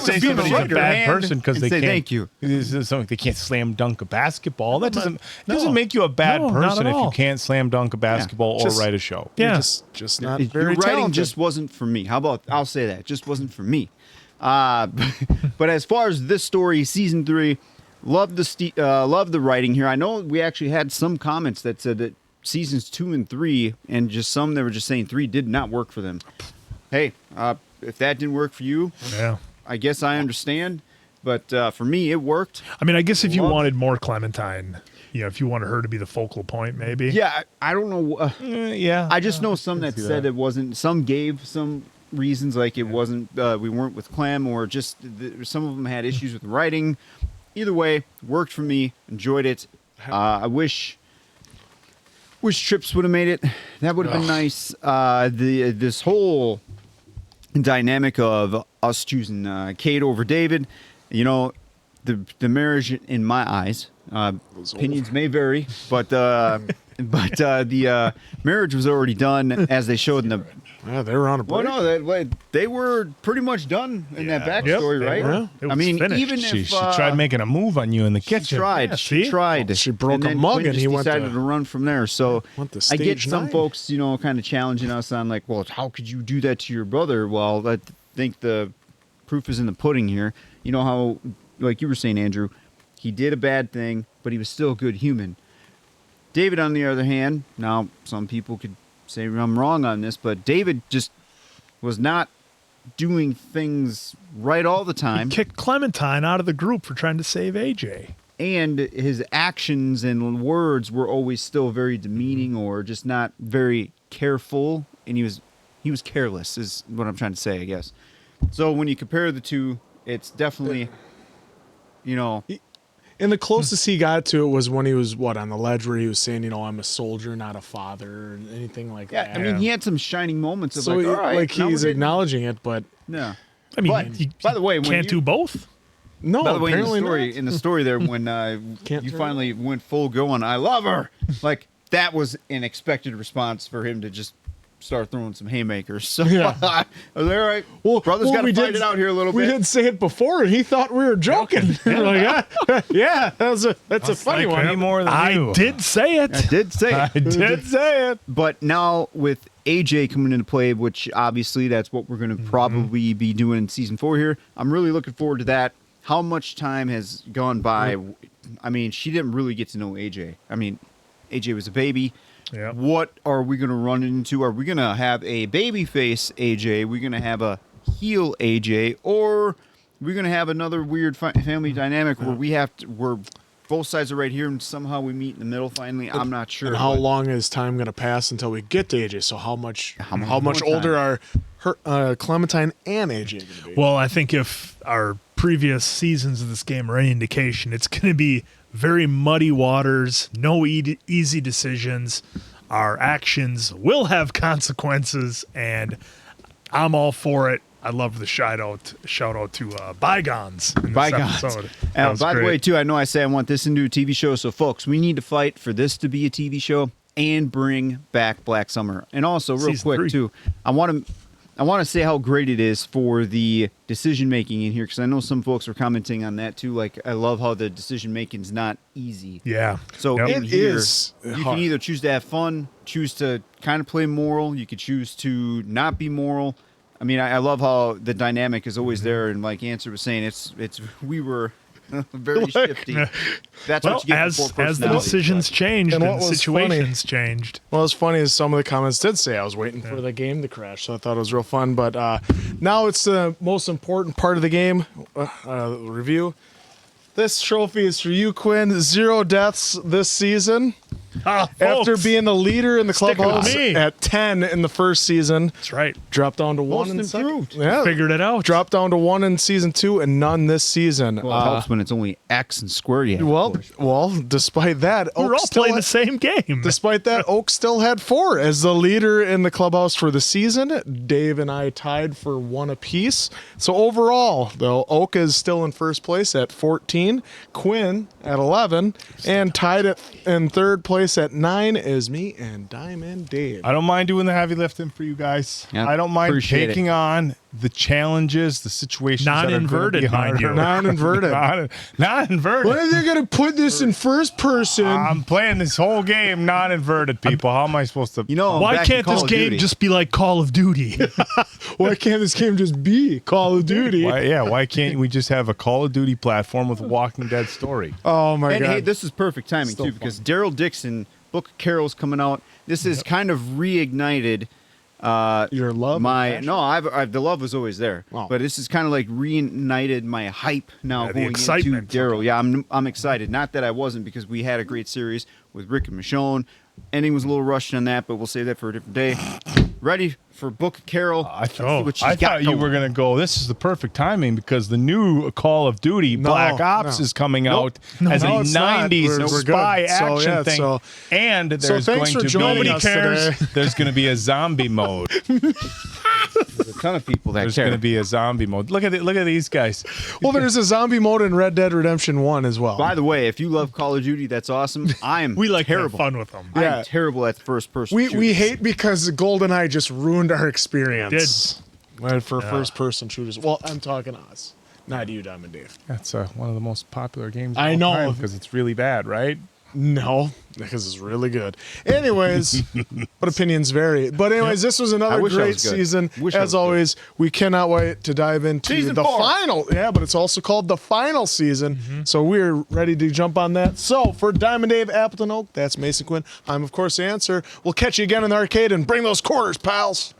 say somebody's a bad person because they can't. Thank you. They can't slam dunk a basketball. That doesn't make you a bad person if you can't slam dunk a basketball or write a show. Yeah. Just not very your writing talented. just wasn't for me. How about I'll say that. It just wasn't for me. But as far as this story, season 3, love the writing here. I know we actually had some comments that said that seasons 2 and 3, and just some that were just saying 3 did not work for them. Hey, if that didn't work for you, yeah, I guess I understand. But for me, it worked. I mean, I guess if you wanted more Clementine, if you wanted her to be the focal point, maybe. Yeah, I don't know. Yeah, I just know some that said it wasn't. Some gave some reasons, like it wasn't. We weren't with Clem, or just some of them had issues with the writing. Either way, worked for me. Enjoyed it. I wish Trips would have made it. That would have been nice. This whole dynamic of us choosing Kate over David, the marriage in my eyes, opinions may vary, but the marriage was already done, as they showed in the. Yeah, they were on a break. Well, no, they were pretty much done in that backstory, right? It was I mean, finished. even She if tried making a move on you in the kitchen. she tried. She broke and a then mug Quinn and he just went decided to- to run from there. So went to I get stage some 9. folks, kind of challenging us on like, well, how could you do that to your brother? Well, I think the proof is in the pudding here. You know how, like you were saying, Andrew, he did a bad thing, but he was still a good human. David, on the other hand, now some people could say I'm wrong on this, but David just was not doing things right all the time. He kicked Clementine out of the group for trying to save AJ. And his actions and words were always still very demeaning, or just not very careful. And he was careless, is what I'm trying to say, I guess. So when you compare the two, it's definitely, And the closest he got to it was when he was, on the ledge where he was saying, I'm a soldier, not a father, or anything like that. I mean, he had some shining moments of So like, all right. like now he's we're acknowledging it, but No. I mean, But, you by the way, when can't do both. No, by the way, apparently in the story there, when you finally went full go on, I love her. Like, that was an expected response for him to just start throwing some haymakers. So Yeah. I was like, all right, brother's got to fight it out here a little we bit. We did say it before, and he thought we were joking. Like, yeah, that's a funny one. I did say it. I did say it. I did say it. But now with AJ coming into play, which obviously that's what we're going to probably be doing in season 4 here, I'm really looking forward to that. How much time has gone by? I mean, she didn't really get to know AJ. I mean, AJ was a baby. Yeah. What are we going to run into? Are we going to have a baby face AJ? Are we going to have a heel AJ? Or are we going to have another weird family dynamic where where both sides are right here and somehow we meet in the middle finally? I'm not sure. And how long is time going to pass until we get to AJ? So how much more older time? are her, Clementine and AJ going to be? Well, I think if our previous seasons of this game are any indication, it's going to be very muddy waters, no easy decisions. Our actions will have consequences, and I'm all for it. I love the shout out to Bygones in this episode. By the way, too, I know I say I want this into a TV show, so folks, we need to fight for this to be a TV show and bring back Black Summer. And also, real Season quick, 3. too, I want to say how great it is for the decision making in here, because I know some folks are commenting on that too. Like, I love how the decision making is not easy. Yeah. So Yep. in It here, is you hard. can either choose to have fun, choose to kind of play moral. You could choose to not be moral. I mean, I love how the dynamic is always there, and like Answer was saying, we were very shifty. That's Well, what you get as for poor the personalities, decisions but- changed and, what the was situations changed. Well, what's funny is some of the comments did say I was waiting for the game to crash, so I thought it was real fun. But now it's the most important part of the game review. This trophy is for you, Quinn. 0 deaths this season. After being the leader in the stick with clubhouse me. at 10 in the first season. That's right. Dropped down to 1 in Most improved. second. Yeah. Figured it out. Dropped down to 1 in season 2 and none this season. Well, it helps when it's only X and square. Yeah. Well, despite that, We're Oak all still playing had- the same game. Despite that, Oak still had 4 as the leader in the clubhouse for the season. Dave and I tied for 1 apiece. So overall, though, Oak is still in first place at 14, Quinn at 11, and tied in third place place at 9 is me and Diamond Dave. I don't mind doing the heavy lifting for you guys. Yep, I don't mind appreciate taking on the challenges, the situations Non-inverted, that are mind you. Non-inverted. Non-inverted. When are they going to put this in first person? I'm playing this whole game non-inverted, people. How am I supposed to? You know, Why back to can't Call this of game Duty. just be like Call of Duty? Why can't this game just be Call of Duty? Why can't we just have a Call of Duty platform with a Walking Dead story? Oh my And god! hey, this is perfect timing Still too, fun. because Daryl Dixon, Book of Carol's coming out. This is kind of reignited your love. The love was always there, Oh. but this is kind of like reignited my hype now the going into excitement. Daryl. Yeah, I'm excited. Not that I wasn't, because we had a great series with Rick and Michonne. Ending was a little rushed on that, but we'll save that for a different day. Ready for Book of Carol? I See what she's thought got you going. were going to go, this is the perfect timing because the new Call of Duty Black Ops is coming out as a it's not. 90s We're good. spy So, action yeah, thing. so- And So there's thanks going for to joining be us today. there's going to be a zombie mode. There's a ton of people that There's care. going to be a zombie mode. Look at these guys. Well, there's a zombie mode in Red Dead Redemption 1 as well. By the way, if you love Call of Duty, that's awesome. I am We like to have terrible. fun with them. Yeah. I'm terrible at first person. We hate because GoldenEye just ruined our experience. Did. Right, for first person shooters. Well, I'm talking us, not you, Diamond Dave. That's one of the most popular games. I know. because it's really bad, right? No, because it's really good. Anyways, but opinions vary. But anyways, this was I another wish I great was good. season. Wish I was As always, we cannot wait to dive into Season the 4. final. Yeah, but it's also called the final season. So we're ready to jump on that. So for Diamond Dave, Appleton Oak, that's Mason Quinn. I'm of course the answer. We'll catch you again in the arcade and bring those quarters, pals.